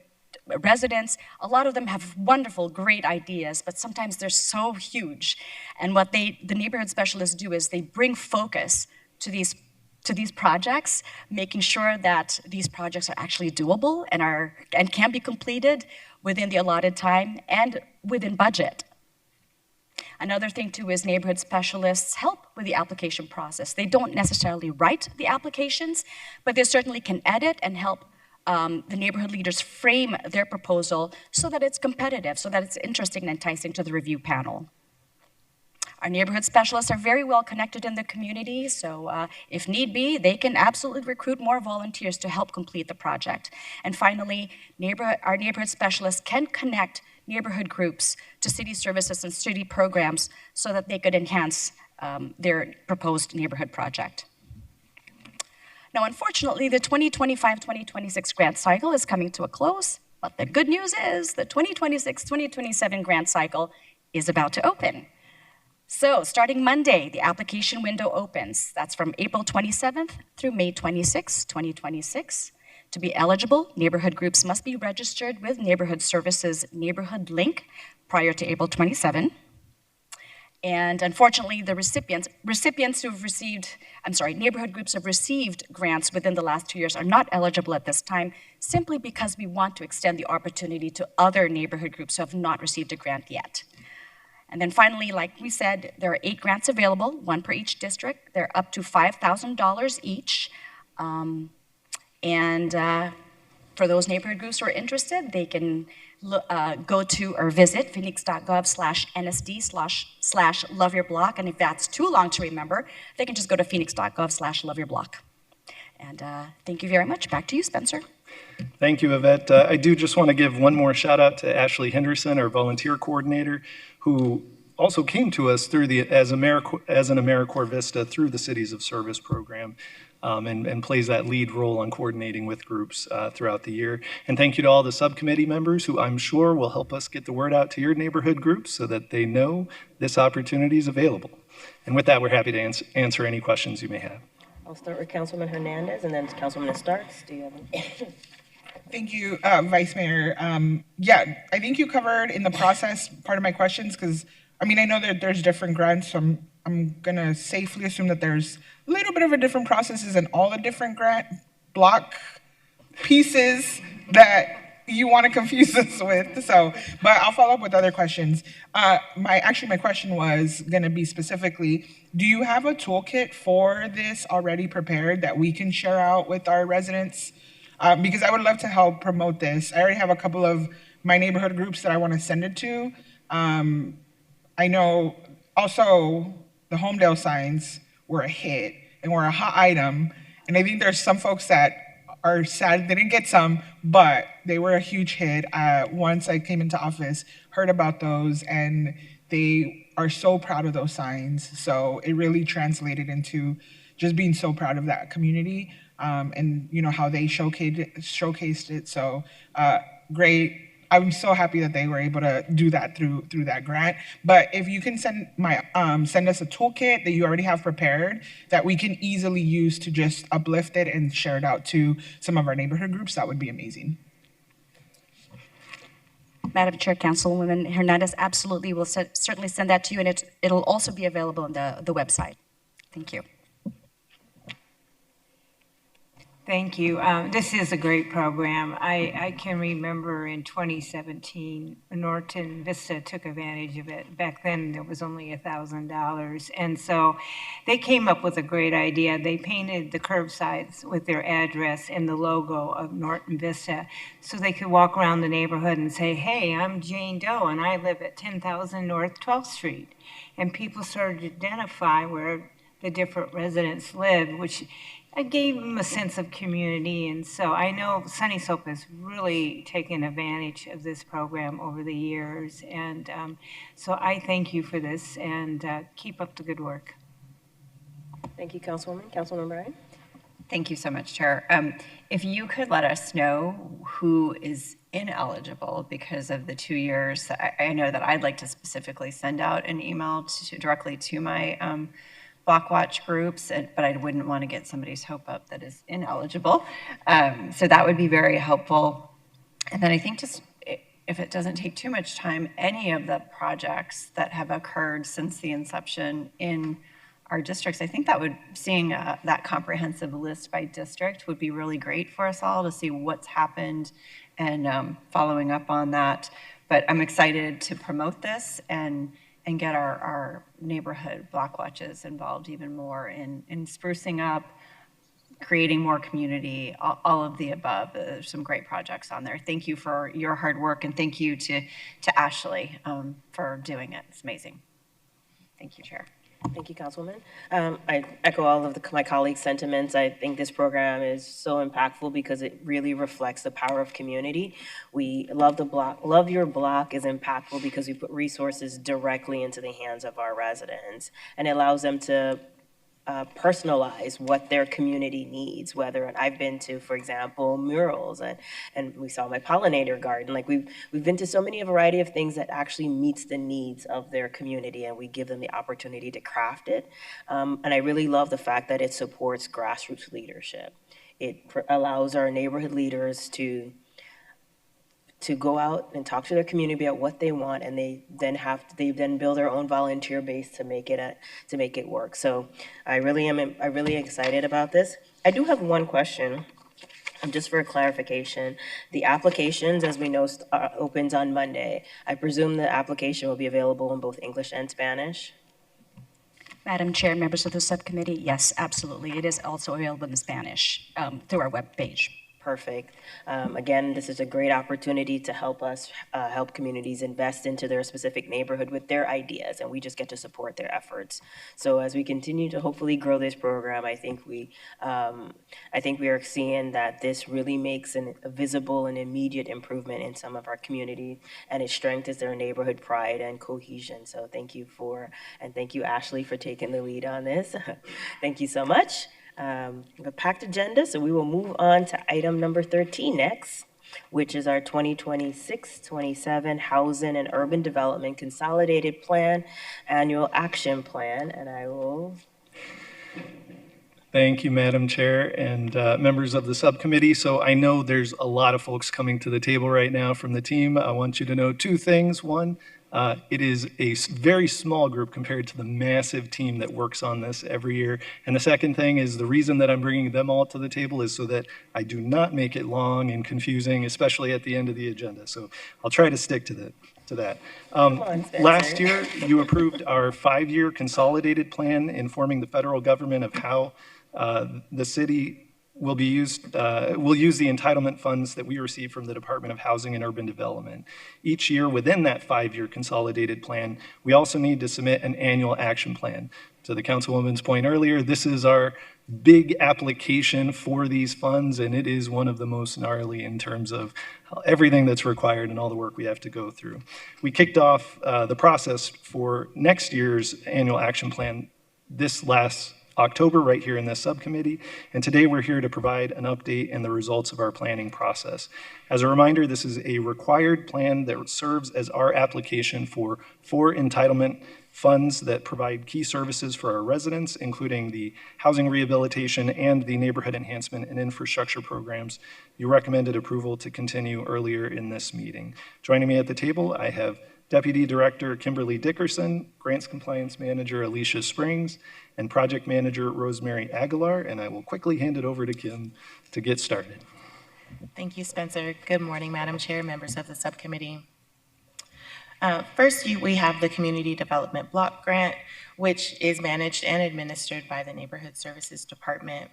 [SPEAKER 19] residents, a lot of them have wonderful, great ideas, but sometimes they're so huge. And what the neighborhood specialists do is they bring focus to these projects, making sure that these projects are actually doable and can be completed within the allotted time and within budget. Another thing too is neighborhood specialists help with the application process. They don't necessarily write the applications, but they certainly can edit and help the neighborhood leaders frame their proposal so that it's competitive, so that it's interesting and enticing to the review panel. Our neighborhood specialists are very well connected in the community, so if need be, they can absolutely recruit more volunteers to help complete the project. And finally, our neighborhood specialists can connect neighborhood groups to city services and city programs so that they could enhance their proposed neighborhood project. Now, unfortunately, the 2025-2026 grant cycle is coming to a close, but the good news is the 2026-2027 grant cycle is about to open. So starting Monday, the application window opens. That's from April 27th through May 26, 2026. To be eligible, neighborhood groups must be registered with Neighborhood Services Neighborhood Link prior to April 27. And unfortunately, the recipients who've received, neighborhood groups have received grants within the last 2 years are not eligible at this time, simply because we want to extend the opportunity to other neighborhood groups who have not received a grant yet. And then finally, like we said, there are 8 grants available, 1 per each district. They're up to $5,000 each. For those neighborhood groups who are interested, they can go to or visit phoenix.gov/nsd/loveyourblock. And if that's too long to remember, they can just go to phoenix.gov/loveyourblock. And thank you very much. Back to you, Spencer.
[SPEAKER 6] Thank you, Yvette. I do just want to give one more shout out to Ashley Henderson, our volunteer coordinator, who also came to us through as an AmeriCorps Vista through the Cities of Service program. And plays that lead role on coordinating with groups throughout the year. And thank you to all the subcommittee members who I'm sure will help us get the word out to your neighborhood groups so that they know this opportunity is available. And with that, we're happy to answer any questions you may have.
[SPEAKER 1] I'll start with Councilman Hernandez and then Councilman Starks. Do you have any?
[SPEAKER 5] Thank you, Vice Mayor. Yeah, I think you covered in the process part of my questions because, I mean, I know that there's different grants, so I'm gonna safely assume that there's a little bit of a different processes in all the different grant block pieces that you want to confuse us with. So, but I'll follow up with other questions. My question was gonna be specifically, do you have a toolkit for this already prepared that we can share out with our residents? Because I would love to help promote this. I already have a couple of my neighborhood groups that I want to send it to. I know also the Homedale signs were a hit and were a hot item. And I think there's some folks that are sad they didn't get some, but they were a huge hit. Once I came into office, heard about those, and they are so proud of those signs. So it really translated into just being so proud of that community and you know how they showcased it. So great. I'm so happy that they were able to do that through that grant. But if you can send us a toolkit that you already have prepared that we can easily use to just uplift it and share it out to some of our neighborhood groups, that would be amazing.
[SPEAKER 19] Madam Chair, Councilwoman Hernandez, absolutely, we'll certainly send that to you, and it'll also be available on the website. Thank you.
[SPEAKER 18] Thank you. This is a great program. I can remember in 2017, Norton Vista took advantage of it. Back then, there was only $1,000. And so they came up with a great idea. They painted the curbsides with their address and the logo of Norton Vista so they could walk around the neighborhood and say, hey, I'm Jane Doe, and I live at 10,000 North 12th Street. And people started to identify where the different residents lived, which I gave them a sense of community. And so I know Sunny Soap has really taken advantage of this program over the years. And so I thank you for this, and keep up the good work.
[SPEAKER 1] Thank you, Councilwoman. Councilwoman Bryan.
[SPEAKER 7] Thank you so much, Chair. If you could let us know who is ineligible because of the 2 years, I know that I'd like to specifically send out an email directly to my Block Watch groups, but I wouldn't want to get somebody's hope up that is ineligible. So that would be very helpful. And then I think just, if it doesn't take too much time, any of the projects that have occurred since the inception in our districts, I think that seeing that comprehensive list by district would be really great for us all to see what's happened and following up on that. But I'm excited to promote this and get our neighborhood block watches involved even more in sprucing up, creating more community, all of the above. There's some great projects on there. Thank you for your hard work, and thank you to Ashley for doing it. It's amazing. Thank you, Chair.
[SPEAKER 1] Thank you, Councilwoman. I echo all of my colleagues' sentiments. I think this program is so impactful because it really reflects the power of community. We love the block. Love Your Block is impactful because we put resources directly into the hands of our residents, and it allows them to personalize what their community needs, whether, and I've been to, for example, murals, and we saw my pollinator garden. Like we've been to so many variety of things that actually meets the needs of their community, and we give them the opportunity to craft it. And I really love the fact that it supports grassroots leadership. It allows our neighborhood leaders to go out and talk to their community about what they want, and they then build their own volunteer base to make it work. So I'm really excited about this. I do have one question, just for clarification. The applications, as we know, opens on Monday. I presume the application will be available in both English and Spanish?
[SPEAKER 19] Madam Chair, members of the subcommittee, yes, absolutely. It is also available in Spanish through our webpage.
[SPEAKER 1] Perfect. Again, this is a great opportunity to help us help communities invest into their specific neighborhood with their ideas, and we just get to support their efforts. So as we continue to hopefully grow this program, I think we are seeing that this really makes a visible and immediate improvement in some of our community, and it strengthens their neighborhood pride and cohesion. So thank you Ashley for taking the lead on this. Thank you so much. A packed agenda, so we will move on to item number 13 next, which is our 2026-27 Housing and Urban Development Consolidated Plan, Annual Action Plan, and I will...
[SPEAKER 6] Thank you, Madam Chair, and members of the subcommittee. So I know there's a lot of folks coming to the table right now from the team. I want you to know two things. One, it is a very small group compared to the massive team that works on this every year. And the second thing is the reason that I'm bringing them all to the table is so that I do not make it long and confusing, especially at the end of the agenda. So I'll try to stick to that. Last year, you approved our 5-year consolidated plan informing the federal government of how the city will use the entitlement funds that we receive from the Department of Housing and Urban Development. Each year within that 5-year consolidated plan, we also need to submit an annual action plan. To the Councilwoman's point earlier, this is our big application for these funds, and it is one of the most gnarly in terms of everything that's required and all the work we have to go through. We kicked off the process for next year's annual action plan this last October right here in this subcommittee, and today we're here to provide an update and the results of our planning process. As a reminder, this is a required plan that serves as our application for 4 entitlement funds that provide key services for our residents, including the housing rehabilitation and the neighborhood enhancement and infrastructure programs you recommended approval to continue earlier in this meeting. Joining me at the table, I have Deputy Director Kimberly Dickerson, Grants Compliance Manager Alicia Springs, and Project Manager Rosemary Aguilar, and I will quickly hand it over to Kim to get started.
[SPEAKER 20] Thank you, Spencer. Good morning, Madam Chair, members of the subcommittee. First, we have the Community Development Block Grant, which is managed and administered by the Neighborhood Services Department.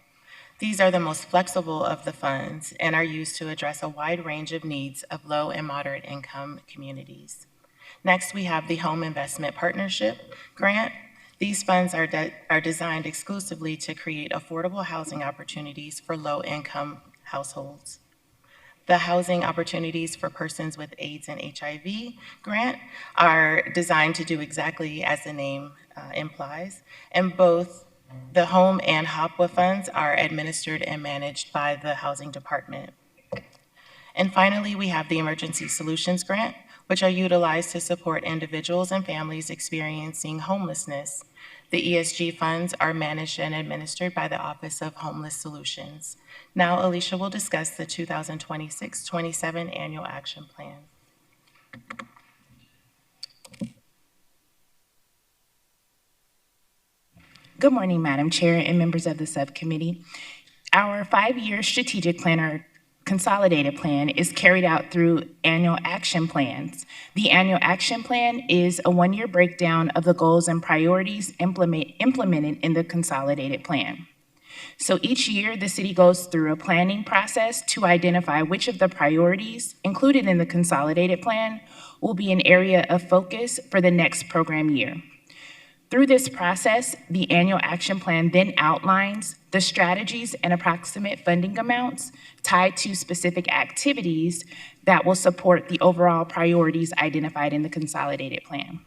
[SPEAKER 20] These are the most flexible of the funds and are used to address a wide range of needs of low and moderate income communities. Next, we have the Home Investment Partnership Grant. These funds are designed exclusively to create affordable housing opportunities for low-income households. The Housing Opportunities for Persons with AIDS and HIV grant are designed to do exactly as the name implies, and both the Home and HOPWA funds are administered and managed by the Housing Department. And finally, we have the Emergency Solutions Grant, which are utilized to support individuals and families experiencing homelessness. The ESG funds are managed and administered by the Office of Homeless Solutions. Now, Alicia will discuss the 2026-27 Annual Action Plan.
[SPEAKER 21] Good morning, Madam Chair and members of the subcommittee. Our 5-year strategic plan, or consolidated plan, is carried out through annual action plans. The annual action plan is a 1-year breakdown of the goals and priorities implemented in the consolidated plan. So each year, the city goes through a planning process to identify which of the priorities included in the consolidated plan will be an area of focus for the next program year. Through this process, the annual action plan then outlines the strategies and approximate funding amounts tied to specific activities that will support the overall priorities identified in the consolidated plan.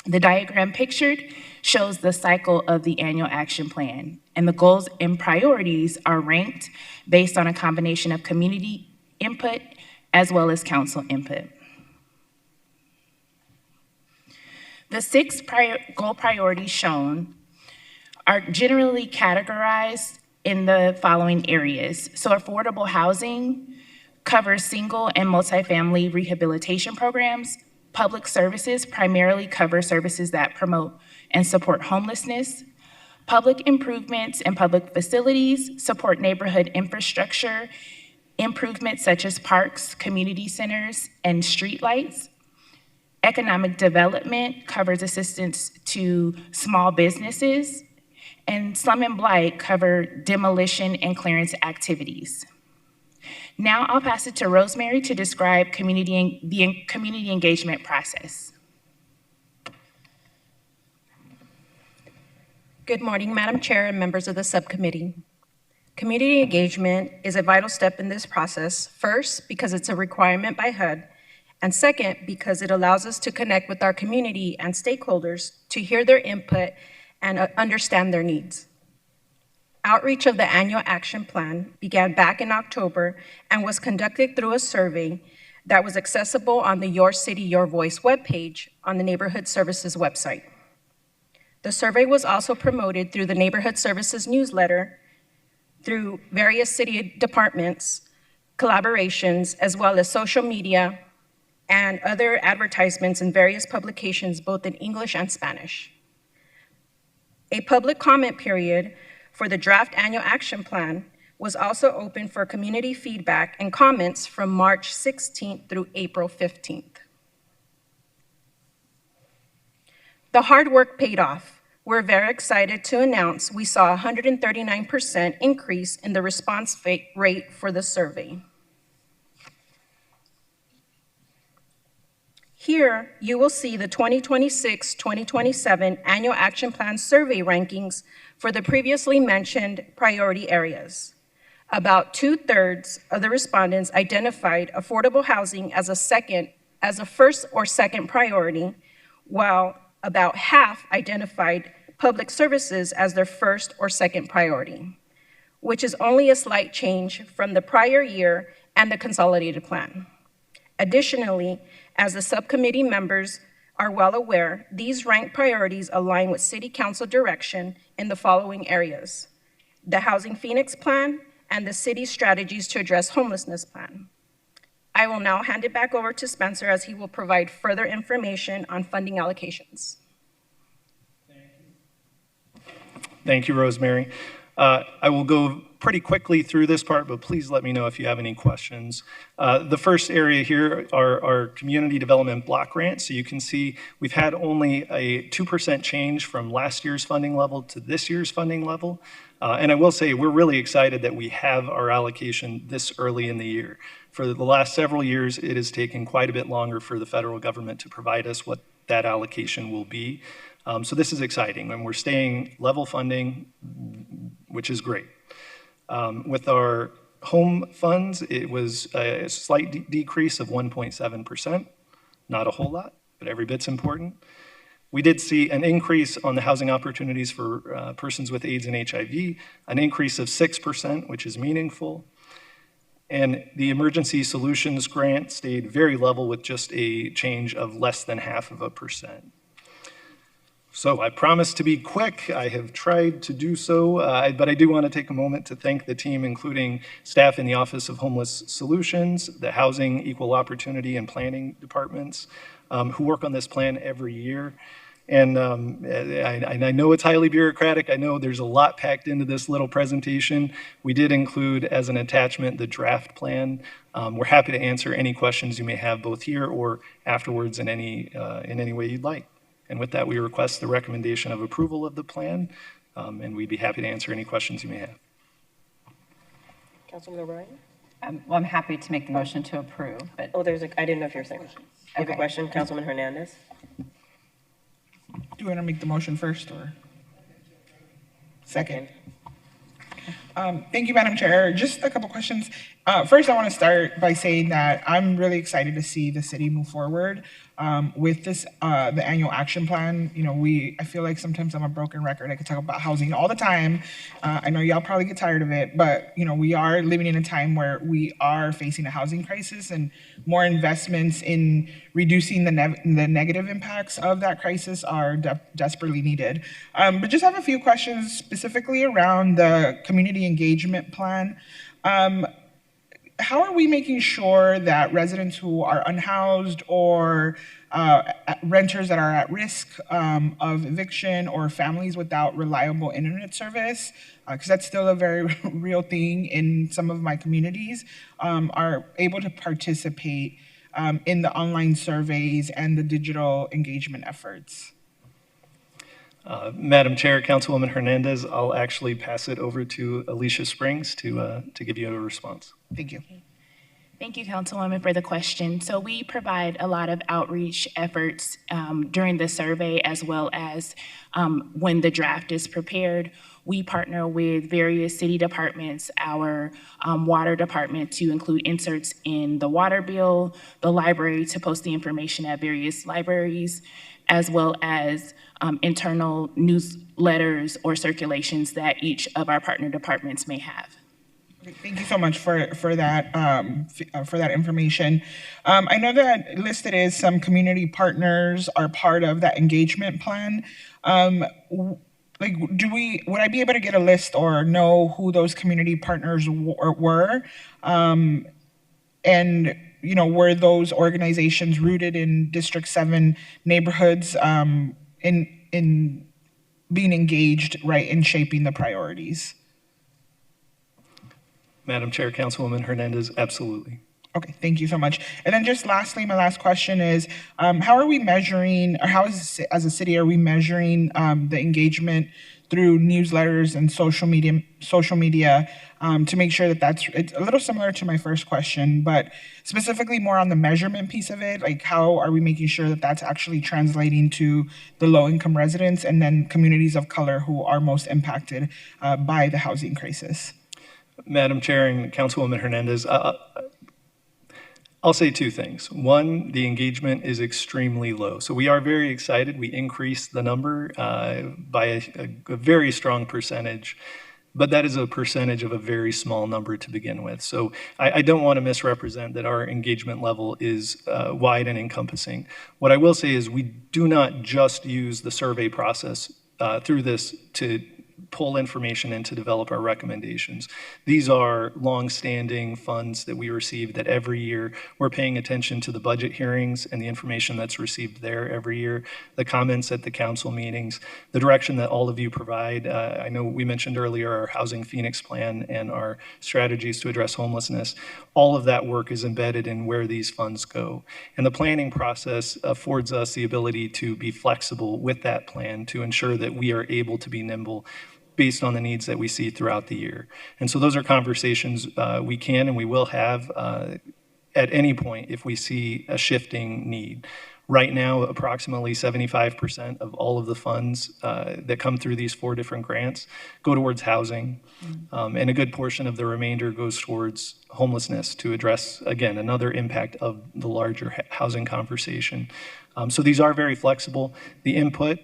[SPEAKER 21] The diagram pictured shows the cycle of the annual action plan, and the goals and priorities are ranked based on a combination of community input as well as council input. The 6 goal priorities shown are generally categorized in the following areas. So affordable housing covers single and multifamily rehabilitation programs. Public services primarily cover services that promote and support homelessness. Public improvements and public facilities support neighborhood infrastructure improvements such as parks, community centers, and streetlights. Economic development covers assistance to small businesses, and slum and blight cover demolition and clearance activities. Now I'll pass it to Rosemary to describe the community engagement process.
[SPEAKER 2] Good morning, Madam Chair and members of the subcommittee. Community engagement is a vital step in this process, first, because it's a requirement by HUD, and second, because it allows us to connect with our community and stakeholders to hear their input and understand their needs. Outreach of the annual action plan began back in October and was conducted through a survey that was accessible on the Your City, Your Voice webpage on the Neighborhood Services website. The survey was also promoted through the Neighborhood Services newsletter, through various city departments, collaborations, as well as social media and other advertisements in various publications, both in English and Spanish. A public comment period for the draft annual action plan was also open for community feedback and comments from March 16th through April 15th. The hard work paid off. We're very excited to announce we saw a 139% increase in the response rate for the survey. Here, you will see the 2026-2027 Annual Action Plan survey rankings for the previously mentioned priority areas. About 2/3 of the respondents identified affordable housing as a first or second priority, while about half identified public services as their first or second priority, which is only a slight change from the prior year and the consolidated plan. Additionally, as the subcommittee members are well aware, these ranked priorities align with City Council direction in the following areas: the Housing Phoenix Plan and the city's strategies to address homelessness plan. I will now hand it back over to Spencer as he will provide further information on funding allocations.
[SPEAKER 6] Thank you, Rosemary. I will go pretty quickly through this part, but please let me know if you have any questions. The first area here are our community development block grants. So you can see we've had only a 2% change from last year's funding level to this year's funding level. And I will say we're really excited that we have our allocation this early in the year. For the last several years, it has taken quite a bit longer for the federal government to provide us what that allocation will be. So this is exciting, and we're staying level funding, which is great. With our home funds, it was a slight decrease of 1.7%. Not a whole lot, but every bit's important. We did see an increase on the housing opportunities for persons with AIDS and HIV, an increase of 6%, which is meaningful. And the emergency solutions grant stayed very level with just a change of less than 0.5%. So I promised to be quick. I have tried to do so, but I do want to take a moment to thank the team, including staff in the Office of Homeless Solutions, the Housing, Equal Opportunity, and Planning departments, who work on this plan every year. And I know it's highly bureaucratic. I know there's a lot packed into this little presentation. We did include as an attachment the draft plan. We're happy to answer any questions you may have both here or afterwards in any way you'd like. And with that, we request the recommendation of approval of the plan, and we'd be happy to answer any questions you may have.
[SPEAKER 1] Councilman O'Brien?
[SPEAKER 7] Well, I'm happy to make the motion to approve, but.
[SPEAKER 1] Oh, I didn't know if you were saying. You have a question, Councilman Hernandez?
[SPEAKER 5] Do you want to make the motion first or? Second. Thank you, Madam Chair. Just a couple questions. First, I want to start by saying that I'm really excited to see the city move forward with this, the annual action plan. You know, I feel like sometimes I'm a broken record. I could talk about housing all the time. I know y'all probably get tired of it, but you know, we are living in a time where we are facing a housing crisis, and more investments in reducing the negative impacts of that crisis are desperately needed. But just have a few questions specifically around the community engagement plan. How are we making sure that residents who are unhoused or renters that are at risk of eviction or families without reliable internet service, because that's still a very real thing in some of my communities, are able to participate in the online surveys and the digital engagement efforts?
[SPEAKER 6] Madam Chair, Councilwoman Hernandez, I'll actually pass it over to Alicia Springs to give you a response.
[SPEAKER 5] Thank you.
[SPEAKER 21] Thank you, Councilwoman, for the question. So we provide a lot of outreach efforts during the survey, as well as when the draft is prepared. We partner with various city departments, our water department to include inserts in the water bill, the library to post the information at various libraries, as well as internal newsletters or circulations that each of our partner departments may have.
[SPEAKER 5] Thank you so much for that information. I know that listed as some community partners are part of that engagement plan. Like, would I be able to get a list or know who those community partners were? And you know, were those organizations rooted in District 7 neighborhoods in being engaged, right, in shaping the priorities?
[SPEAKER 6] Madam Chair, Councilwoman Hernandez, absolutely.
[SPEAKER 5] Okay, thank you so much. And then just lastly, my last question is, how are we measuring, or how as a city are we measuring the engagement through newsletters and social media to make sure that it's a little similar to my first question, but specifically more on the measurement piece of it, like how are we making sure that that's actually translating to the low-income residents and then communities of color who are most impacted by the housing crisis?
[SPEAKER 6] Madam Chair and Councilwoman Hernandez, I'll say two things. One, the engagement is extremely low. So we are very excited. We increased the number by a very strong percentage, but that is a percentage of a very small number to begin with. So I don't want to misrepresent that our engagement level is wide and encompassing. What I will say is we do not just use the survey process through this to pull information in to develop our recommendations. These are long-standing funds that we receive that every year we're paying attention to the budget hearings and the information that's received there every year, the comments at the council meetings, the direction that all of you provide. I know we mentioned earlier our Housing Phoenix plan and our strategies to address homelessness. All of that work is embedded in where these funds go. And the planning process affords us the ability to be flexible with that plan to ensure that we are able to be nimble based on the needs that we see throughout the year. And so those are conversations we can and we will have at any point if we see a shifting need. Right now, approximately 75% of all of the funds that come through these 4 different grants go towards housing, and a good portion of the remainder goes towards homelessness to address, again, another impact of the larger housing conversation. So these are very flexible. The input,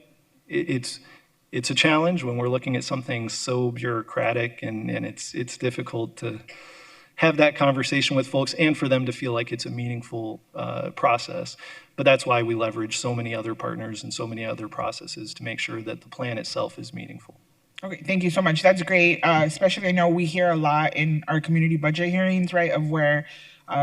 [SPEAKER 6] it's a challenge when we're looking at something so bureaucratic, and it's difficult to have that conversation with folks and for them to feel like it's a meaningful process. But that's why we leverage so many other partners and so many other processes to make sure that the plan itself is meaningful.
[SPEAKER 5] Okay, thank you so much. That's great. Especially, I know we hear a lot in our community budget hearings, right, of where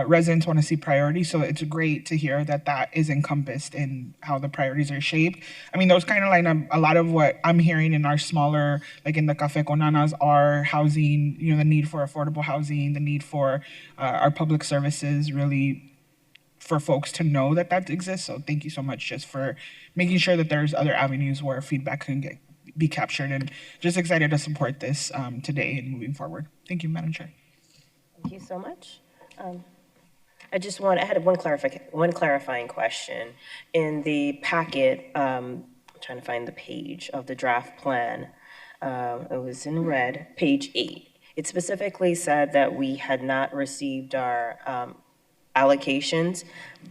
[SPEAKER 5] residents want to see priorities. So it's great to hear that that is encompassed in how the priorities are shaped. I mean, those kind of line up a lot of what I'm hearing in our smaller, like in the Café con Nanas, are housing, you know, the need for affordable housing, the need for our public services, really for folks to know that that exists. So thank you so much just for making sure that there's other avenues where feedback can be captured, and just excited to support this today and moving forward. Thank you, Madam Chair.
[SPEAKER 1] Thank you so much. I had one clarifying question. In the packet, I'm trying to find the page of the draft plan. It was in red, page 8. It specifically said that we had not received our allocations,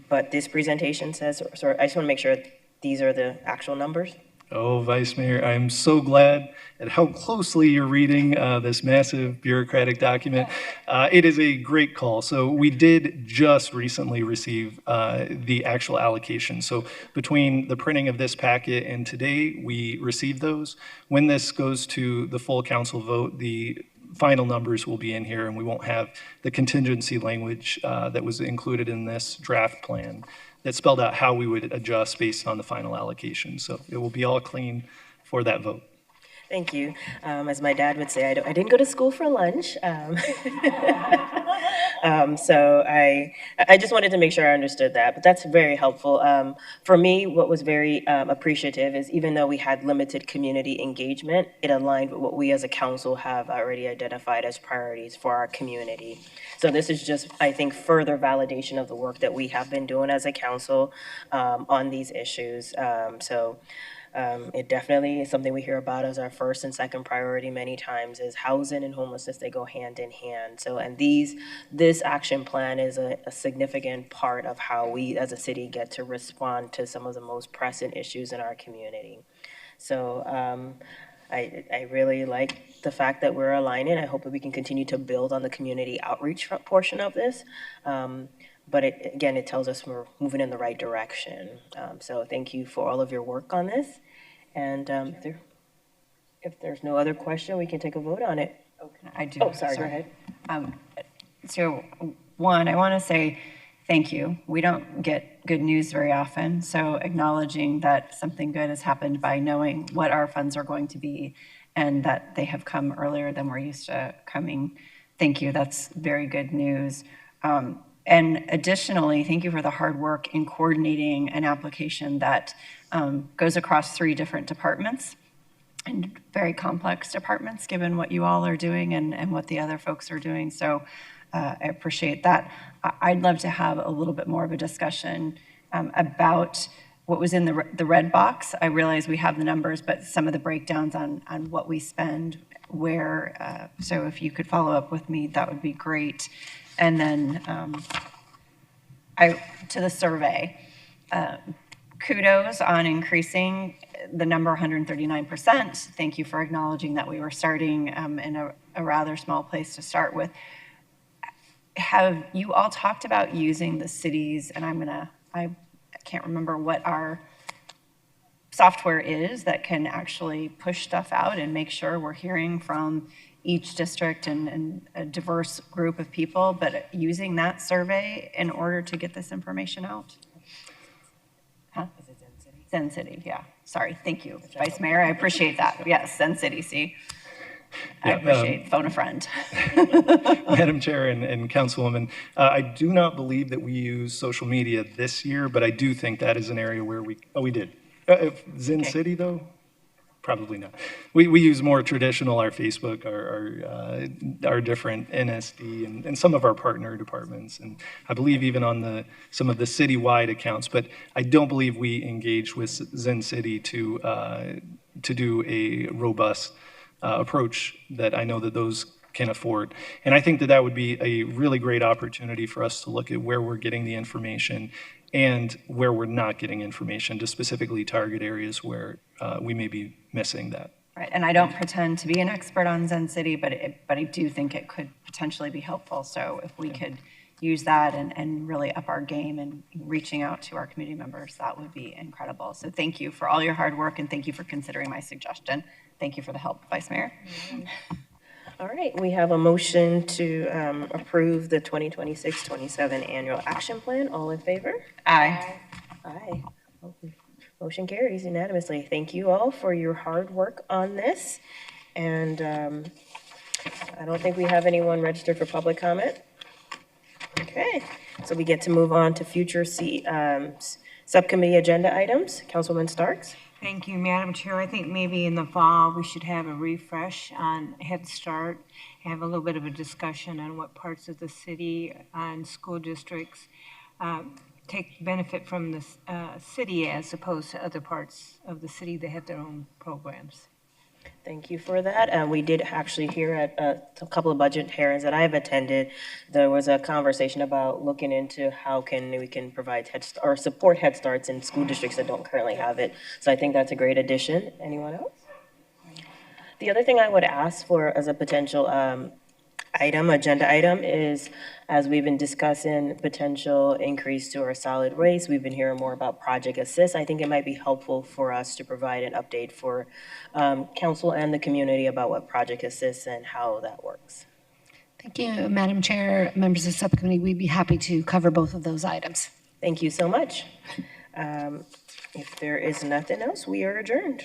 [SPEAKER 1] but this presentation says, so I just want to make sure these are the actual numbers.
[SPEAKER 6] Oh, Vice Mayor, I'm so glad at how closely you're reading this massive bureaucratic document. It is a great call. So we did just recently receive the actual allocation. So between the printing of this packet and today, we received those. When this goes to the full council vote, the final numbers will be in here, and we won't have the contingency language that was included in this draft plan that spelled out how we would adjust based on the final allocation. So it will be all clean for that vote.
[SPEAKER 1] Thank you. As my dad would say, I didn't go to school for lunch. So I just wanted to make sure I understood that, but that's very helpful. For me, what was very appreciative is even though we had limited community engagement, it aligned with what we as a council have already identified as priorities for our community. So this is just, I think, further validation of the work that we have been doing as a council on these issues. It definitely is something we hear about as our first and second priority many times is housing and homelessness. They go hand in hand. So, and this action plan is a significant part of how we as a city get to respond to some of the most pressing issues in our community. So I really like the fact that we're aligning. I hope that we can continue to build on the community outreach portion of this. But again, it tells us we're moving in the right direction. So thank you for all of your work on this. And if there's no other question, we can take a vote on it.
[SPEAKER 7] I do.
[SPEAKER 1] Oh, sorry, go ahead.
[SPEAKER 7] So one, I want to say thank you. We don't get good news very often. So acknowledging that something good has happened by knowing what our funds are going to be and that they have come earlier than we're used to coming. Thank you. That's very good news. And additionally, thank you for the hard work in coordinating an application that goes across 3 different departments and very complex departments, given what you all are doing and what the other folks are doing. So I appreciate that. I'd love to have a little bit more of a discussion about what was in the red box. I realize we have the numbers, but some of the breakdowns on what we spend, where. So if you could follow up with me, that would be great. And then to the survey, kudos on increasing the number 139%. Thank you for acknowledging that we were starting in a rather small place to start with. Have you all talked about using the cities, and I can't remember what our software is that can actually push stuff out and make sure we're hearing from each district and a diverse group of people, but using that survey in order to get this information out? Huh? Is it Zen City? Yeah. Sorry. Thank you, Vice Mayor. I appreciate that. Yes, Zen City. See, I appreciate phone a friend.
[SPEAKER 6] Madam Chair and Councilwoman, I do not believe that we use social media this year, but I do think that is an area where we did. Zen City, though? Probably not. We use more traditional, our Facebook, our different NSD, and some of our partner departments, and I believe even on some of the citywide accounts. But I don't believe we engage with Zen City to do a robust approach that I know that those can afford. And I think that would be a really great opportunity for us to look at where we're getting the information and where we're not getting information to specifically target areas where we may be missing that.
[SPEAKER 7] Right, and I don't pretend to be an expert on Zen City, but I do think it could potentially be helpful. So if we could use that and really up our game and reaching out to our community members, that would be incredible. So thank you for all your hard work, and thank you for considering my suggestion. Thank you for the help, Vice Mayor.
[SPEAKER 1] All right, we have a motion to approve the 2026-27 annual action plan. All in favor?
[SPEAKER 7] Aye.
[SPEAKER 1] Aye. Motion carries unanimously. Thank you all for your hard work on this. And I don't think we have anyone registered for public comment. Okay, so we get to move on to future subcommittee agenda items. Councilwoman Starks.
[SPEAKER 18] Thank you, Madam Chair. I think maybe in the fall, we should have a refresh on Head Start, have a little bit of a discussion on what parts of the city and school districts take benefit from the city as opposed to other parts of the city that have their own programs.
[SPEAKER 1] Thank you for that. And we did actually hear at a couple of budget hearings that I have attended, there was a conversation about looking into how we can provide or support Head Starts in school districts that don't currently have it. So I think that's a great addition. Anyone else? The other thing I would ask for as a potential agenda item is, as we've been discussing potential increase to our solid waste, we've been hearing more about Project Assist. I think it might be helpful for us to provide an update for council and the community about what Project Assist and how that works.
[SPEAKER 4] Thank you, Madam Chair, members of the subcommittee. We'd be happy to cover both of those items.
[SPEAKER 1] Thank you so much. If there is nothing else, we are adjourned.